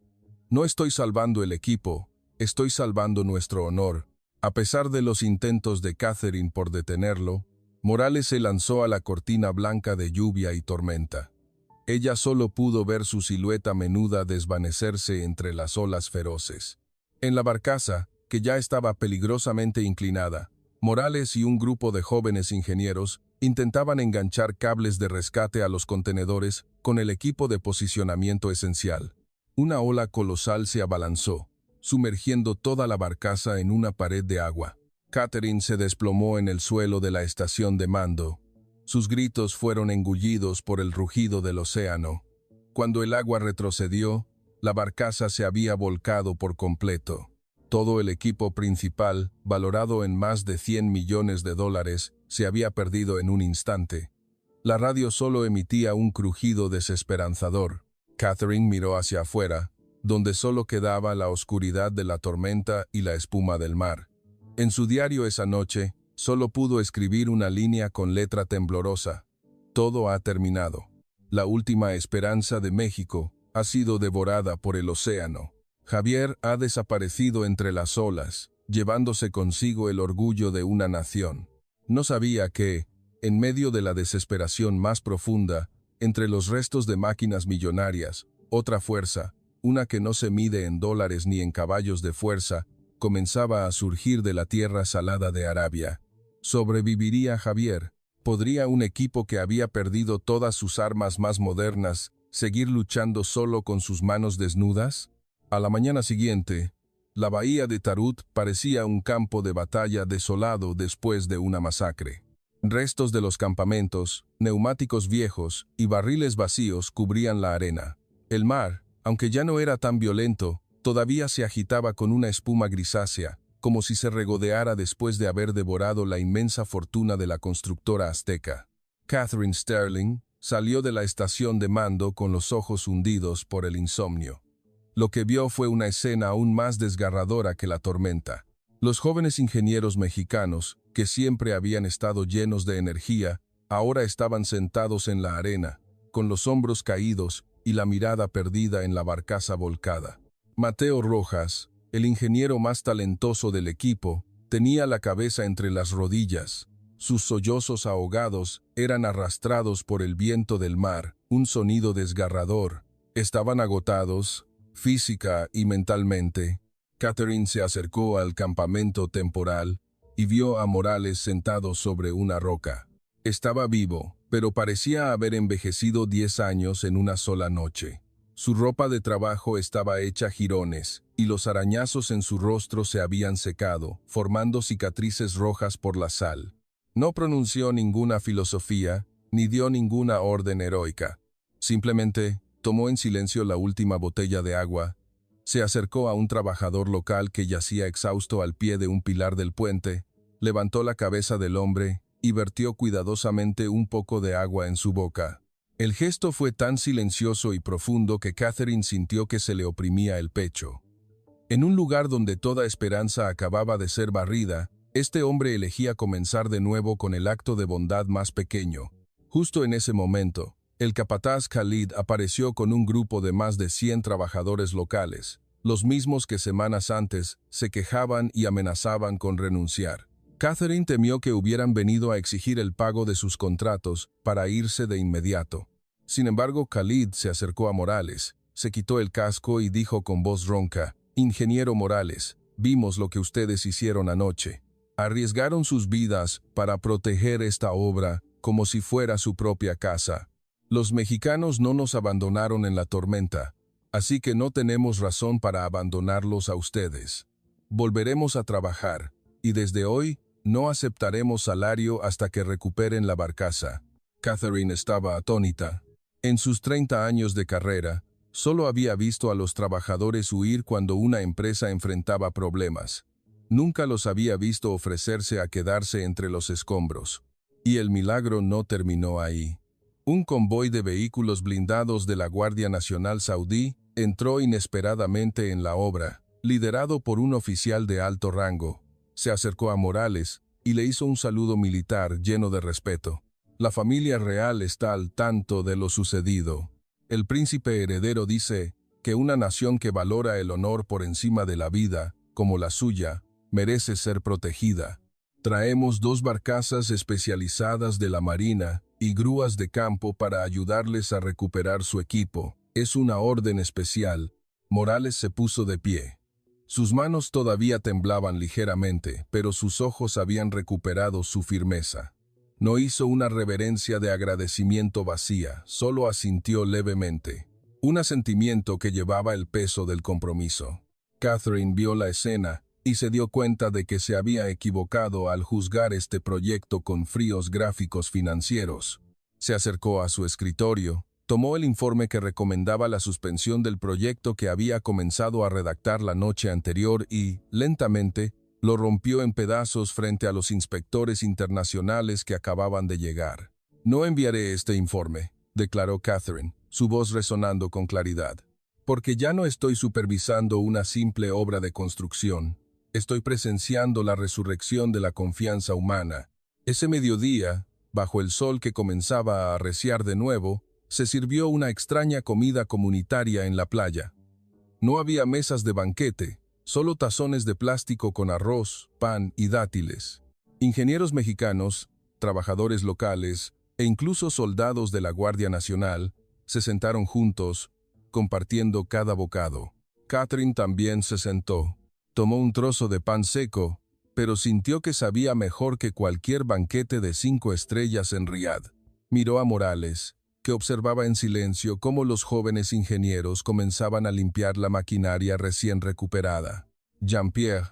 No estoy salvando el equipo, estoy salvando nuestro honor. A pesar de los intentos de Catherine por detenerlo, Morales se lanzó a la cortina blanca de lluvia y tormenta. Ella solo pudo ver su silueta menuda desvanecerse entre las olas feroces. En la barcaza, que ya estaba peligrosamente inclinada, Morales y un grupo de jóvenes ingenieros intentaban enganchar cables de rescate a los contenedores con el equipo de posicionamiento esencial. Una ola colosal se abalanzó, sumergiendo toda la barcaza en una pared de agua. Catherine se desplomó en el suelo de la estación de mando. Sus gritos fueron engullidos por el rugido del océano. Cuando el agua retrocedió, la barcaza se había volcado por completo. Todo el equipo principal, valorado en más de $100 millones, se había perdido en un instante. La radio solo emitía un crujido desesperanzador. Catherine miró hacia afuera, donde solo quedaba la oscuridad de la tormenta y la espuma del mar. En su diario esa noche, solo pudo escribir una línea con letra temblorosa. Todo ha terminado. La última esperanza de México ha sido devorada por el océano. Javier ha desaparecido entre las olas, llevándose consigo el orgullo de una nación. No sabía que, en medio de la desesperación más profunda, entre los restos de máquinas millonarias, otra fuerza, una que no se mide en dólares ni en caballos de fuerza, comenzaba a surgir de la tierra salada de Arabia. ¿Sobreviviría Javier? ¿Podría un equipo que había perdido todas sus armas más modernas seguir luchando solo con sus manos desnudas? A la mañana siguiente, la bahía de Tarut parecía un campo de batalla desolado después de una masacre. Restos de los campamentos, neumáticos viejos y barriles vacíos cubrían la arena. El mar, aunque ya no era tan violento, todavía se agitaba con una espuma grisácea, como si se regodeara después de haber devorado la inmensa fortuna de la constructora azteca. Catherine Sterling salió de la estación de mando con los ojos hundidos por el insomnio. Lo que vio fue una escena aún más desgarradora que la tormenta. Los jóvenes ingenieros mexicanos, que siempre habían estado llenos de energía, ahora estaban sentados en la arena, con los hombros caídos y la mirada perdida en la barcaza volcada. Mateo Rojas, el ingeniero más talentoso del equipo, tenía la cabeza entre las rodillas. Sus sollozos ahogados eran arrastrados por el viento del mar, un sonido desgarrador. Estaban agotados, física y mentalmente. Catherine se acercó al campamento temporal y vio a Morales sentado sobre una roca. Estaba vivo, pero parecía haber envejecido 10 años en una sola noche. Su ropa de trabajo estaba hecha jirones, y los arañazos en su rostro se habían secado, formando cicatrices rojas por la sal. No pronunció ninguna filosofía, ni dio ninguna orden heroica. Simplemente tomó en silencio la última botella de agua, se acercó a un trabajador local que yacía exhausto al pie de un pilar del puente, levantó la cabeza del hombre y vertió cuidadosamente un poco de agua en su boca. El gesto fue tan silencioso y profundo que Catherine sintió que se le oprimía el pecho. En un lugar donde toda esperanza acababa de ser barrida, este hombre elegía comenzar de nuevo con el acto de bondad más pequeño. Justo en ese momento, el capataz Khalid apareció con un grupo de más de 100 trabajadores locales, los mismos que semanas antes se quejaban y amenazaban con renunciar. Catherine temió que hubieran venido a exigir el pago de sus contratos para irse de inmediato. Sin embargo, Khalid se acercó a Morales, se quitó el casco y dijo con voz ronca: «Ingeniero Morales, vimos lo que ustedes hicieron anoche. Arriesgaron sus vidas para proteger esta obra como si fuera su propia casa. Los mexicanos no nos abandonaron en la tormenta, así que no tenemos razón para abandonarlos a ustedes. Volveremos a trabajar, y desde hoy no aceptaremos salario hasta que recuperen la barcaza». Catherine estaba atónita. En sus 30 años de carrera, solo había visto a los trabajadores huir cuando una empresa enfrentaba problemas. Nunca los había visto ofrecerse a quedarse entre los escombros. Y el milagro no terminó ahí. Un convoy de vehículos blindados de la Guardia Nacional Saudí entró inesperadamente en la obra, liderado por un oficial de alto rango. Se acercó a Morales y le hizo un saludo militar lleno de respeto. «La familia real está al tanto de lo sucedido. El príncipe heredero dice que una nación que valora el honor por encima de la vida, como la suya, merece ser protegida. Traemos 2 barcazas especializadas de la Marina y grúas de campo para ayudarles a recuperar su equipo. Es una orden especial». Morales se puso de pie. Sus manos todavía temblaban ligeramente, pero sus ojos habían recuperado su firmeza. No hizo una reverencia de agradecimiento vacía, solo asintió levemente. Un asentimiento que llevaba el peso del compromiso. Catherine vio la escena y se dio cuenta de que se había equivocado al juzgar este proyecto con fríos gráficos financieros. Se acercó a su escritorio, tomó el informe que recomendaba la suspensión del proyecto que había comenzado a redactar la noche anterior y, lentamente, lo rompió en pedazos frente a los inspectores internacionales que acababan de llegar. «No enviaré este informe», declaró Catherine, su voz resonando con claridad, «porque ya no estoy supervisando una simple obra de construcción. Estoy presenciando la resurrección de la confianza humana». Ese mediodía, bajo el sol que comenzaba a arreciar de nuevo, se sirvió una extraña comida comunitaria en la playa. No había mesas de banquete, solo tazones de plástico con arroz, pan y dátiles. Ingenieros mexicanos, trabajadores locales e incluso soldados de la Guardia Nacional se sentaron juntos, compartiendo cada bocado. Catherine también se sentó. Tomó un trozo de pan seco, pero sintió que sabía mejor que cualquier banquete de 5 estrellas en Riad. Miró a Morales, que observaba en silencio cómo los jóvenes ingenieros comenzaban a limpiar la maquinaria recién recuperada. Jean-Pierre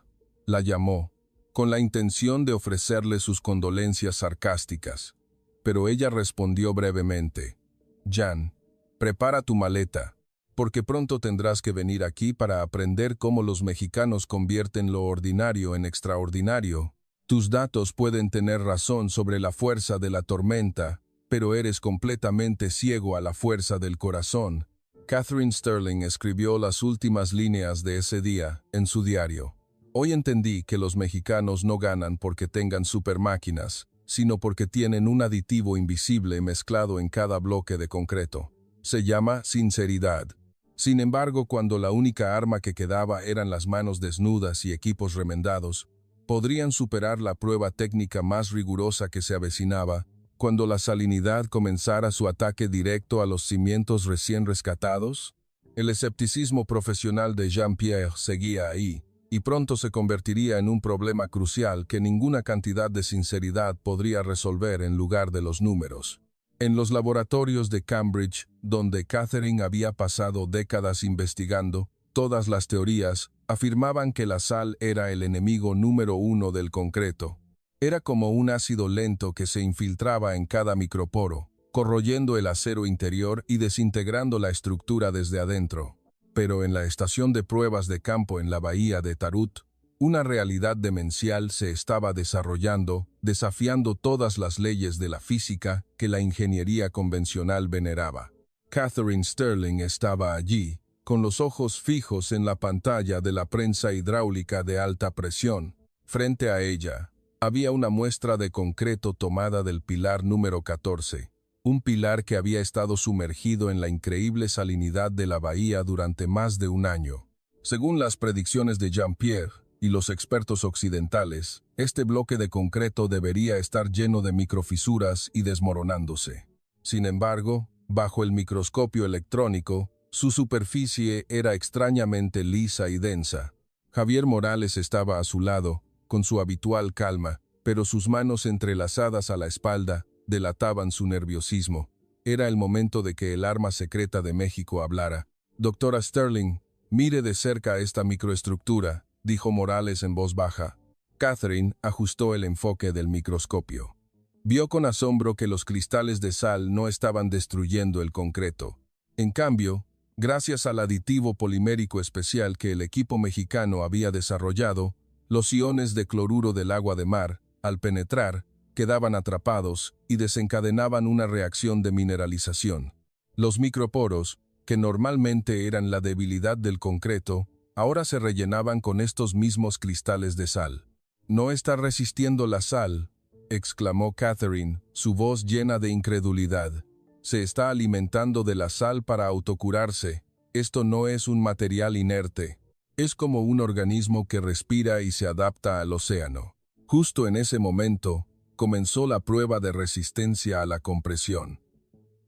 la llamó, con la intención de ofrecerle sus condolencias sarcásticas, pero ella respondió brevemente: «Jean, prepara tu maleta, porque pronto tendrás que venir aquí para aprender cómo los mexicanos convierten lo ordinario en extraordinario. Tus datos pueden tener razón sobre la fuerza de la tormenta, pero eres completamente ciego a la fuerza del corazón». Catherine Sterling escribió las últimas líneas de ese día en su diario. «Hoy entendí que los mexicanos no ganan porque tengan supermáquinas, sino porque tienen un aditivo invisible mezclado en cada bloque de concreto. Se llama sinceridad. Sin embargo, cuando la única arma que quedaba eran las manos desnudas y equipos remendados, podrían superar la prueba técnica más rigurosa que se avecinaba, cuando la salinidad comenzara su ataque directo a los cimientos recién rescatados. El escepticismo profesional de Jean-Pierre seguía ahí, y pronto se convertiría en un problema crucial que ninguna cantidad de sinceridad podría resolver en lugar de los números. En los laboratorios de Cambridge, donde Catherine había pasado décadas investigando, todas las teorías afirmaban que la sal era el enemigo número 1 del concreto. Era como un ácido lento que se infiltraba en cada microporo, corroyendo el acero interior y desintegrando la estructura desde adentro. Pero en la estación de pruebas de campo en la bahía de Tarut, una realidad demencial se estaba desarrollando, desafiando todas las leyes de la física que la ingeniería convencional veneraba. Catherine Sterling estaba allí, con los ojos fijos en la pantalla de la prensa hidráulica de alta presión. Frente a ella, había una muestra de concreto tomada del pilar número 14, un pilar que había estado sumergido en la increíble salinidad de la bahía durante más de un año. Según las predicciones de Jean-Pierre y los expertos occidentales, este bloque de concreto debería estar lleno de microfisuras y desmoronándose. Sin embargo, bajo el microscopio electrónico, su superficie era extrañamente lisa y densa. Javier Morales estaba a su lado, con su habitual calma, pero sus manos entrelazadas a la espalda delataban su nerviosismo. Era el momento de que el arma secreta de México hablara. «Doctora Sterling, mire de cerca esta microestructura», dijo Morales en voz baja. Catherine ajustó el enfoque del microscopio. Vio con asombro que los cristales de sal no estaban destruyendo el concreto. En cambio, gracias al aditivo polimérico especial que el equipo mexicano había desarrollado, los iones de cloruro del agua de mar, al penetrar, quedaban atrapados y desencadenaban una reacción de mineralización. Los microporos, que normalmente eran la debilidad del concreto, ahora se rellenaban con estos mismos cristales de sal. «No está resistiendo la sal», exclamó Catherine, su voz llena de incredulidad. «Se está alimentando de la sal para autocurarse. Esto no es un material inerte. Es como un organismo que respira y se adapta al océano». Justo en ese momento, comenzó la prueba de resistencia a la compresión.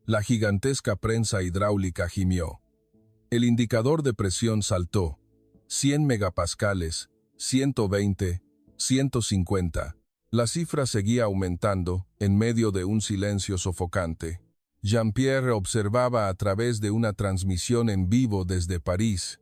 La gigantesca prensa hidráulica gimió. El indicador de presión saltó. 100 megapascales, 120, 150. La cifra seguía aumentando, en medio de un silencio sofocante. Jean-Pierre observaba a través de una transmisión en vivo desde París.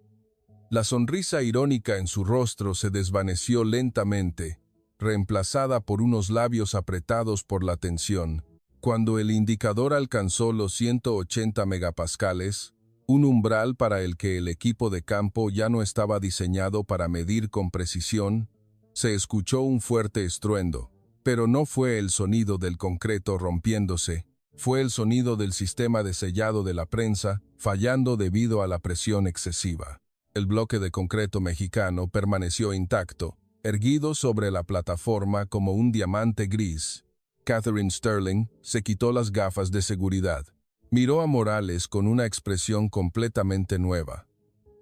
La sonrisa irónica en su rostro se desvaneció lentamente, reemplazada por unos labios apretados por la tensión. Cuando el indicador alcanzó los 180 megapascales, un umbral para el que el equipo de campo ya no estaba diseñado para medir con precisión, se escuchó un fuerte estruendo, pero no fue el sonido del concreto rompiéndose, fue el sonido del sistema de sellado de la prensa fallando debido a la presión excesiva. El bloque de concreto mexicano permaneció intacto, erguido sobre la plataforma como un diamante gris. Catherine Sterling se quitó las gafas de seguridad. Miró a Morales con una expresión completamente nueva.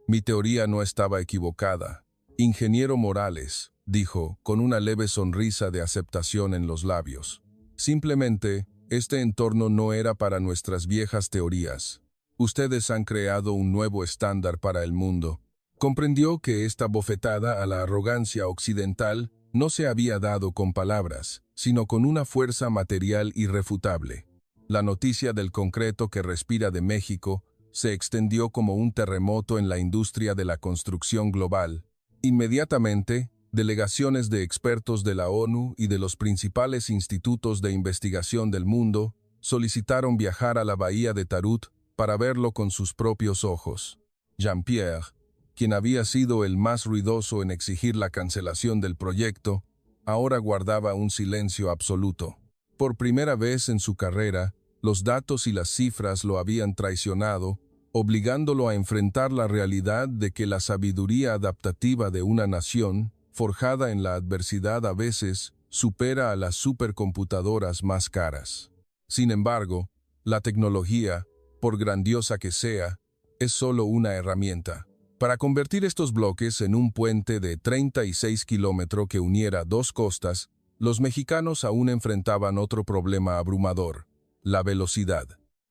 «Mi teoría no estaba equivocada. Ingeniero Morales», dijo, con una leve sonrisa de aceptación en los labios. «Simplemente, este entorno no era para nuestras viejas teorías. Ustedes han creado un nuevo estándar para el mundo. Comprendió que esta bofetada a la arrogancia occidental no se había dado con palabras, sino con una fuerza material irrefutable. La noticia del concreto que respira de México se extendió como un terremoto en la industria de la construcción global. Inmediatamente, delegaciones de expertos de la ONU y de los principales institutos de investigación del mundo solicitaron viajar a la bahía de Tarut para verlo con sus propios ojos. Jean-Pierre, quien había sido el más ruidoso en exigir la cancelación del proyecto, ahora guardaba un silencio absoluto. Por primera vez en su carrera, los datos y las cifras lo habían traicionado, obligándolo a enfrentar la realidad de que la sabiduría adaptativa de una nación, forjada en la adversidad a veces, supera a las supercomputadoras más caras. Sin embargo, la tecnología, por grandiosa que sea, es solo una herramienta. Para convertir estos bloques en un puente de 36 kilómetros que uniera dos costas, los mexicanos aún enfrentaban otro problema abrumador: la velocidad.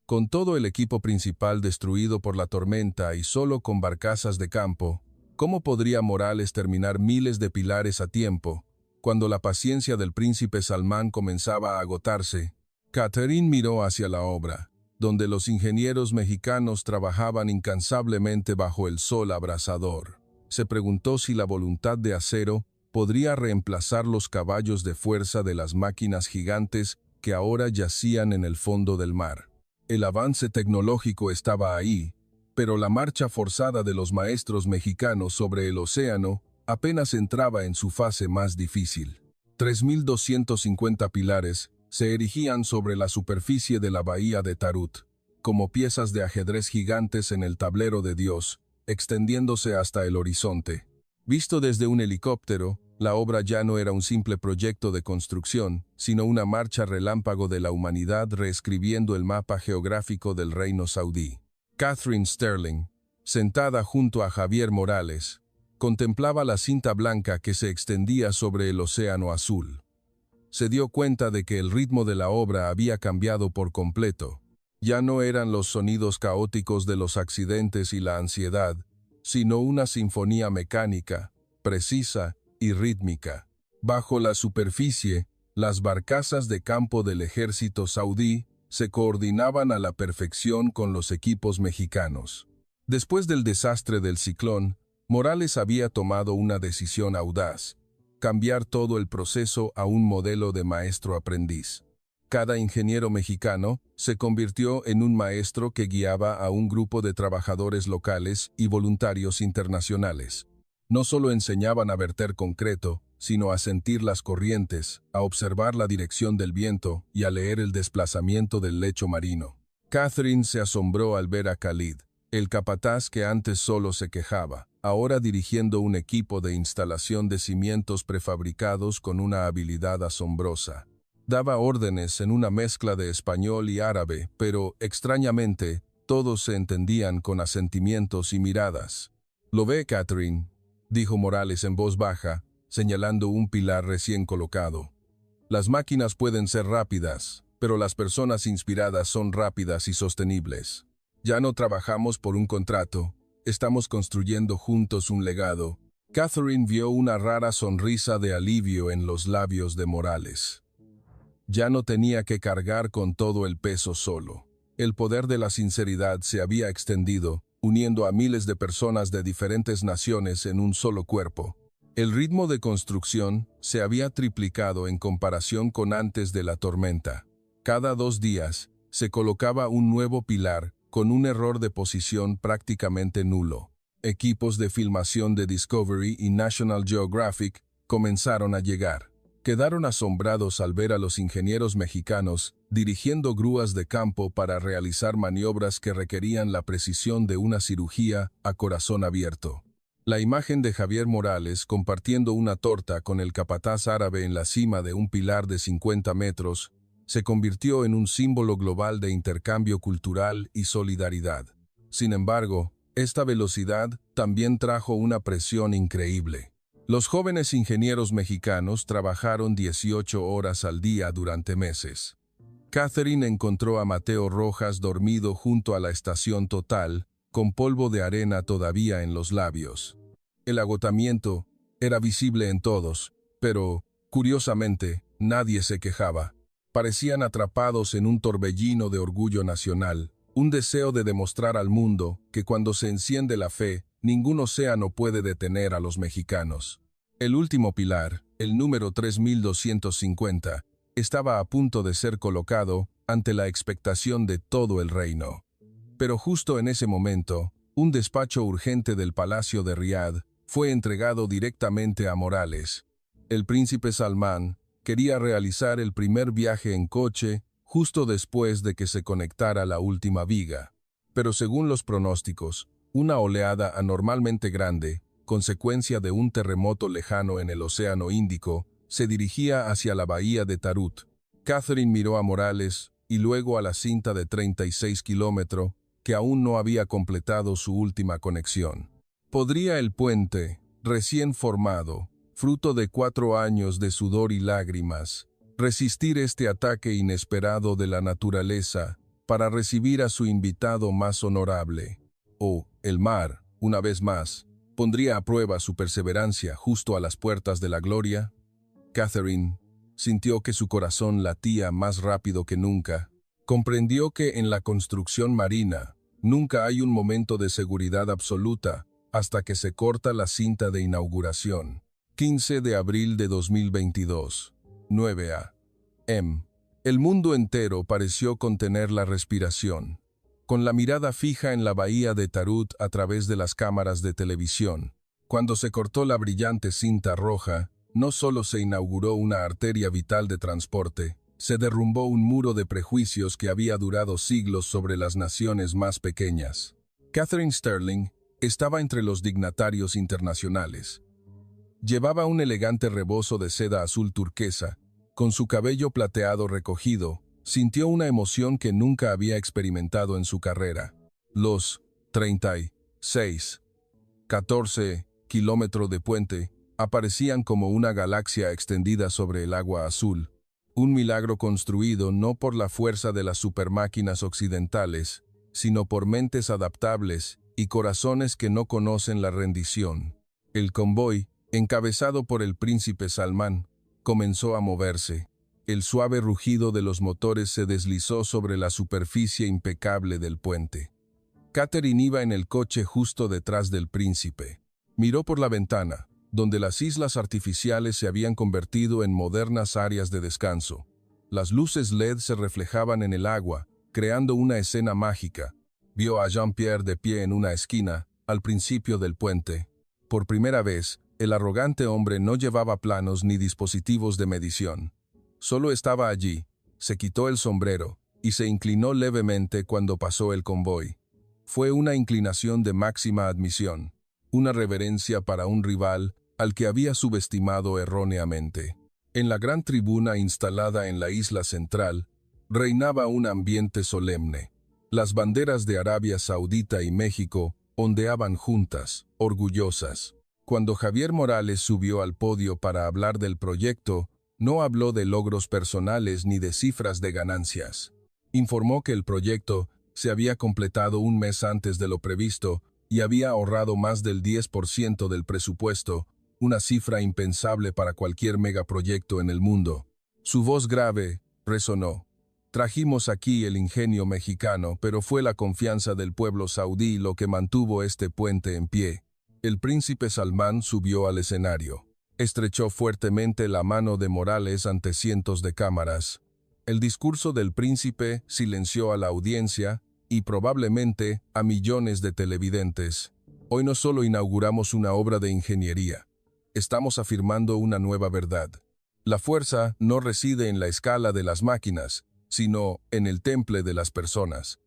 Con todo el equipo principal destruido por la tormenta y solo con barcazas de campo, ¿cómo podría Morales terminar miles de pilares a tiempo, cuando la paciencia del príncipe Salmán comenzaba a agotarse? Catherine miró hacia la obra, donde los ingenieros mexicanos trabajaban incansablemente bajo el sol abrasador. Se preguntó si la voluntad de acero podría reemplazar los caballos de fuerza de las máquinas gigantes que ahora yacían en el fondo del mar. El avance tecnológico estaba ahí, pero la marcha forzada de los maestros mexicanos sobre el océano apenas entraba en su fase más difícil. 3.250 pilares se erigían sobre la superficie de la bahía de Tarut, como piezas de ajedrez gigantes en el tablero de Dios, extendiéndose hasta el horizonte. Visto desde un helicóptero, la obra ya no era un simple proyecto de construcción, sino una marcha relámpago de la humanidad reescribiendo el mapa geográfico del reino saudí. Catherine Sterling, sentada junto a Javier Morales, contemplaba la cinta blanca que se extendía sobre el océano azul. Se dio cuenta de que el ritmo de la obra había cambiado por completo. Ya no eran los sonidos caóticos de los accidentes y la ansiedad, sino una sinfonía mecánica, precisa y rítmica. Bajo la superficie, las barcazas de campo del ejército saudí se coordinaban a la perfección con los equipos mexicanos. Después del desastre del ciclón, Morales había tomado una decisión audaz: cambiar todo el proceso a un modelo de maestro-aprendiz. Cada ingeniero mexicano se convirtió en un maestro que guiaba a un grupo de trabajadores locales y voluntarios internacionales. No solo enseñaban a verter concreto, sino a sentir las corrientes, a observar la dirección del viento y a leer el desplazamiento del lecho marino. Catherine se asombró al ver a Khalid, el capataz que antes solo se quejaba, ahora dirigiendo un equipo de instalación de cimientos prefabricados con una habilidad asombrosa. Daba órdenes en una mezcla de español y árabe, pero, extrañamente, todos se entendían con asentimientos y miradas. «¿Lo ve, Catherine?», dijo Morales en voz baja, señalando un pilar recién colocado. «Las máquinas pueden ser rápidas, pero las personas inspiradas son rápidas y sostenibles. Ya no trabajamos por un contrato, estamos construyendo juntos un legado». Catherine vio una rara sonrisa de alivio en los labios de Morales. Ya no tenía que cargar con todo el peso solo. El poder de la sinceridad se había extendido, uniendo a miles de personas de diferentes naciones en un solo cuerpo. El ritmo de construcción se había triplicado en comparación con antes de la tormenta. Cada 2 días, se colocaba un nuevo pilar, con un error de posición prácticamente nulo. Equipos de filmación de Discovery y National Geographic comenzaron a llegar. Quedaron asombrados al ver a los ingenieros mexicanos dirigiendo grúas de campo para realizar maniobras que requerían la precisión de una cirugía a corazón abierto. La imagen de Javier Morales compartiendo una torta con el capataz árabe en la cima de un pilar de 50 metros se convirtió en un símbolo global de intercambio cultural y solidaridad. Sin embargo, esta velocidad también trajo una presión increíble. Los jóvenes ingenieros mexicanos trabajaron 18 horas al día durante meses. Catherine encontró a Mateo Rojas dormido junto a la estación Total, con polvo de arena todavía en los labios. El agotamiento era visible en todos, pero, curiosamente, nadie se quejaba. Parecían atrapados en un torbellino de orgullo nacional, un deseo de demostrar al mundo que cuando se enciende la fe, ningún océano puede detener a los mexicanos. El último pilar, el número 3250, estaba a punto de ser colocado ante la expectación de todo el reino. Pero justo en ese momento, un despacho urgente del Palacio de Riad fue entregado directamente a Morales. El príncipe Salmán quería realizar el primer viaje en coche justo después de que se conectara la última viga. Pero según los pronósticos, una oleada anormalmente grande, consecuencia de un terremoto lejano en el Océano Índico, se dirigía hacia la bahía de Tarut. Catherine miró a Morales y luego a la cinta de 36 kilómetros que aún no había completado su última conexión. ¿Podría el puente, recién formado, fruto de 4 años de sudor y lágrimas, resistir este ataque inesperado de la naturaleza para recibir a su invitado más honorable? ¿O el mar, una vez más, pondría a prueba su perseverancia justo a las puertas de la gloria? Catherine sintió que su corazón latía más rápido que nunca. Comprendió que en la construcción marina nunca hay un momento de seguridad absoluta hasta que se corta la cinta de inauguración. 15 de abril de 2022, 9 a.m. El mundo entero pareció contener la respiración. Con la mirada fija en la bahía de Tarut a través de las cámaras de televisión, cuando se cortó la brillante cinta roja, no solo se inauguró una arteria vital de transporte, se derrumbó un muro de prejuicios que había durado siglos sobre las naciones más pequeñas. Catherine Sterling estaba entre los dignatarios internacionales. Llevaba un elegante rebozo de seda azul turquesa. Con su cabello plateado recogido, sintió una emoción que nunca había experimentado en su carrera. Los 14 kilómetros de puente aparecían como una galaxia extendida sobre el agua azul, un milagro construido no por la fuerza de las supermáquinas occidentales, sino por mentes adaptables y corazones que no conocen la rendición. El convoy, encabezado por el príncipe Salmán, comenzó a moverse. El suave rugido de los motores se deslizó sobre la superficie impecable del puente. Catherine iba en el coche justo detrás del príncipe. Miró por la ventana, donde las islas artificiales se habían convertido en modernas áreas de descanso. Las luces LED se reflejaban en el agua, creando una escena mágica. Vio a Jean-Pierre de pie en una esquina, al principio del puente. Por primera vez, el arrogante hombre no llevaba planos ni dispositivos de medición. Solo estaba allí, se quitó el sombrero y se inclinó levemente cuando pasó el convoy. Fue una inclinación de máxima admisión, una reverencia para un rival al que había subestimado erróneamente. En la gran tribuna instalada en la isla central, reinaba un ambiente solemne. Las banderas de Arabia Saudita y México ondeaban juntas, orgullosas. Cuando Javier Morales subió al podio para hablar del proyecto, no habló de logros personales ni de cifras de ganancias. Informó que el proyecto se había completado un mes antes de lo previsto y había ahorrado más del 10% del presupuesto, una cifra impensable para cualquier megaproyecto en el mundo. Su voz grave resonó. Trajimos aquí el ingenio mexicano, pero fue la confianza del pueblo saudí lo que mantuvo este puente en pie. El príncipe Salmán subió al escenario. Estrechó fuertemente la mano de Morales ante cientos de cámaras. El discurso del príncipe silenció a la audiencia y probablemente a millones de televidentes. Hoy no solo inauguramos una obra de ingeniería, estamos afirmando una nueva verdad. La fuerza no reside en la escala de las máquinas, sino en el temple de las personas.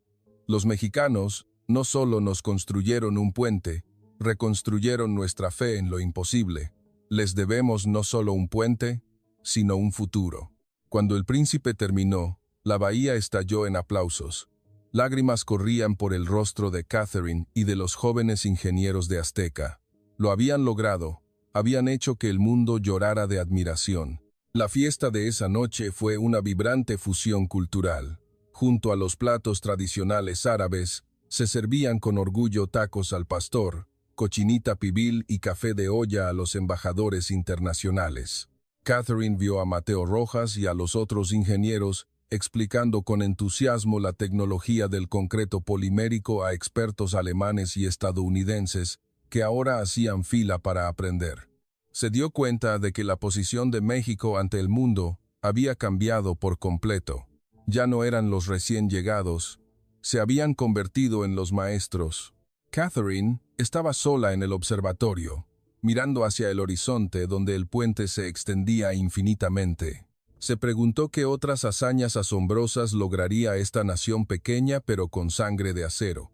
Los mexicanos no solo nos construyeron un puente, reconstruyeron nuestra fe en lo imposible. Les debemos no solo un puente, sino un futuro. Cuando el príncipe terminó, la bahía estalló en aplausos. Lágrimas corrían por el rostro de Catherine y de los jóvenes ingenieros de Azteca. Lo habían logrado, habían hecho que el mundo llorara de admiración. La fiesta de esa noche fue una vibrante fusión cultural. Junto a los platos tradicionales árabes, se servían con orgullo tacos al pastor, cochinita pibil y café de olla a los embajadores internacionales. Catherine vio a Mateo Rojas y a los otros ingenieros explicando con entusiasmo la tecnología del concreto polimérico a expertos alemanes y estadounidenses que ahora hacían fila para aprender. Se dio cuenta de que la posición de México ante el mundo había cambiado por completo. Ya no eran los recién llegados, se habían convertido en los maestros. Catherine estaba sola en el observatorio, mirando hacia el horizonte donde el puente se extendía infinitamente. Se preguntó qué otras hazañas asombrosas lograría esta nación pequeña pero con sangre de acero.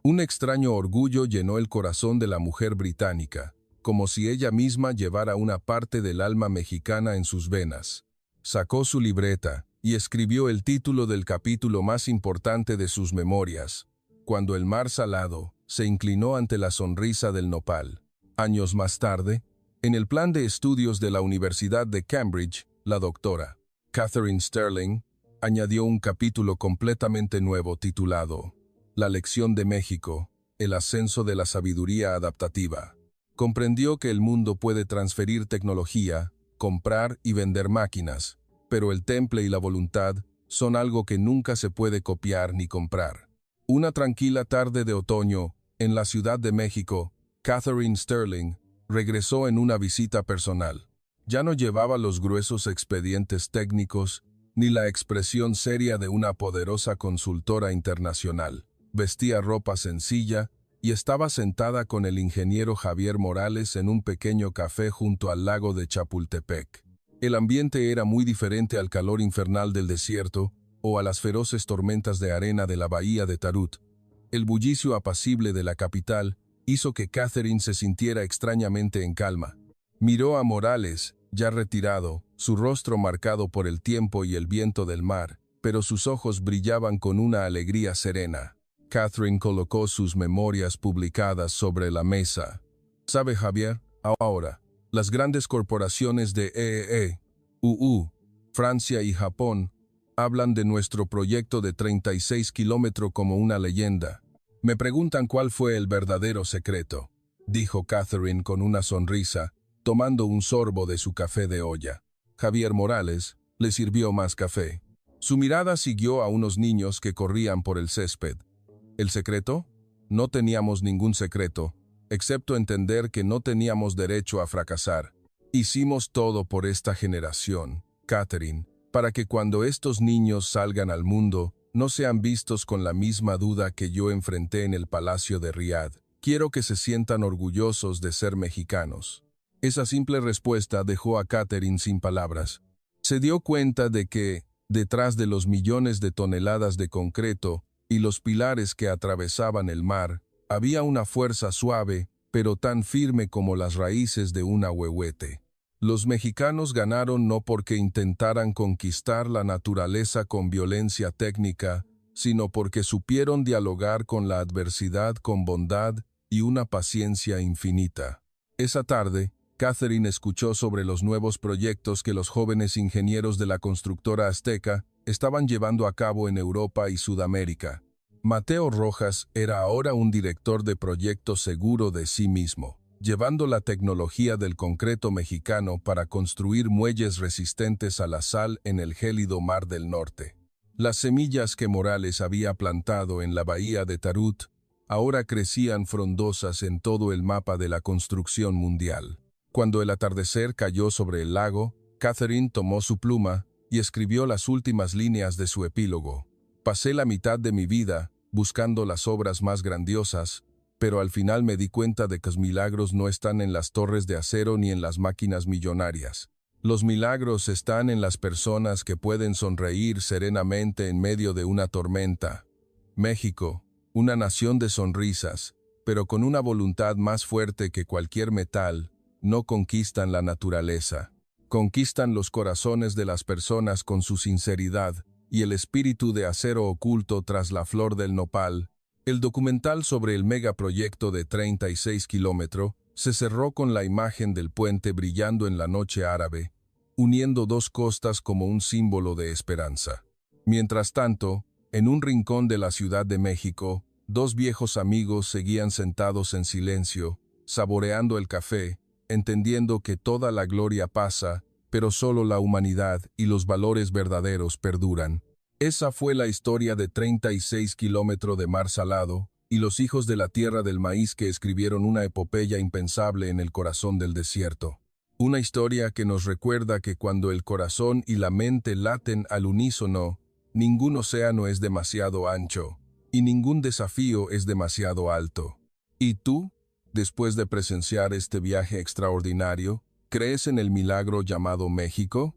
Un extraño orgullo llenó el corazón de la mujer británica, como si ella misma llevara una parte del alma mexicana en sus venas. Sacó su libreta y escribió el título del capítulo más importante de sus memorias, Cuando el mar salado se inclinó ante la sonrisa del nopal. Años más tarde, en el plan de estudios de la Universidad de Cambridge, la doctora Catherine Sterling añadió un capítulo completamente nuevo titulado La lección de México, el ascenso de la sabiduría adaptativa. Comprendió que el mundo puede transferir tecnología, comprar y vender máquinas, pero el temple y la voluntad son algo que nunca se puede copiar ni comprar. Una tranquila tarde de otoño, en la Ciudad de México, Catherine Sterling regresó en una visita personal. Ya no llevaba los gruesos expedientes técnicos, ni la expresión seria de una poderosa consultora internacional. Vestía ropa sencilla, y estaba sentada con el ingeniero Javier Morales en un pequeño café junto al lago de Chapultepec. El ambiente era muy diferente al calor infernal del desierto o a las feroces tormentas de arena de la bahía de Tarut. El bullicio apacible de la capital hizo que Catherine se sintiera extrañamente en calma. Miró a Morales, ya retirado, su rostro marcado por el tiempo y el viento del mar, pero sus ojos brillaban con una alegría serena. Catherine colocó sus memorias publicadas sobre la mesa. ¿Sabe, Javier? Ahora, las grandes corporaciones de UU, Francia y Japón hablan de nuestro proyecto de 36 kilómetros como una leyenda. Me preguntan cuál fue el verdadero secreto, dijo Catherine con una sonrisa, tomando un sorbo de su café de olla. Javier Morales le sirvió más café. Su mirada siguió a unos niños que corrían por el césped. ¿El secreto? No teníamos ningún secreto, excepto entender que no teníamos derecho a fracasar. Hicimos todo por esta generación, Catherine, para que cuando estos niños salgan al mundo, no sean vistos con la misma duda que yo enfrenté en el Palacio de Riad. Quiero que se sientan orgullosos de ser mexicanos. Esa simple respuesta dejó a Catherine sin palabras. Se dio cuenta de que, detrás de los millones de toneladas de concreto y los pilares que atravesaban el mar, había una fuerza suave, pero tan firme como las raíces de un ahuehuete. Los mexicanos ganaron no porque intentaran conquistar la naturaleza con violencia técnica, sino porque supieron dialogar con la adversidad con bondad y una paciencia infinita. Esa tarde, Catherine escuchó sobre los nuevos proyectos que los jóvenes ingenieros de la constructora azteca estaban llevando a cabo en Europa y Sudamérica. Mateo Rojas era ahora un director de proyectos seguro de sí mismo, llevando la tecnología del concreto mexicano para construir muelles resistentes a la sal en el gélido Mar del Norte. Las semillas que Morales había plantado en la bahía de Tarut ahora crecían frondosas en todo el mapa de la construcción mundial. Cuando el atardecer cayó sobre el lago, Catherine tomó su pluma y escribió las últimas líneas de su epílogo. Pasé la mitad de mi vida buscando las obras más grandiosas, pero al final me di cuenta de que los milagros no están en las torres de acero ni en las máquinas millonarias. Los milagros están en las personas que pueden sonreír serenamente en medio de una tormenta. México, una nación de sonrisas, pero con una voluntad más fuerte que cualquier metal, no conquistan la naturaleza. Conquistan los corazones de las personas con su sinceridad y el espíritu de acero oculto tras la flor del nopal. El documental sobre el megaproyecto de 36 kilómetros se cerró con la imagen del puente brillando en la noche árabe, uniendo dos costas como un símbolo de esperanza. Mientras tanto, en un rincón de la Ciudad de México, dos viejos amigos seguían sentados en silencio, saboreando el café, entendiendo que toda la gloria pasa, pero solo la humanidad y los valores verdaderos perduran. Esa fue la historia de 36 kilómetros de mar salado y los hijos de la tierra del maíz que escribieron una epopeya impensable en el corazón del desierto. Una historia que nos recuerda que cuando el corazón y la mente laten al unísono, ningún océano es demasiado ancho y ningún desafío es demasiado alto. ¿Y tú, después de presenciar este viaje extraordinario, crees en el milagro llamado México?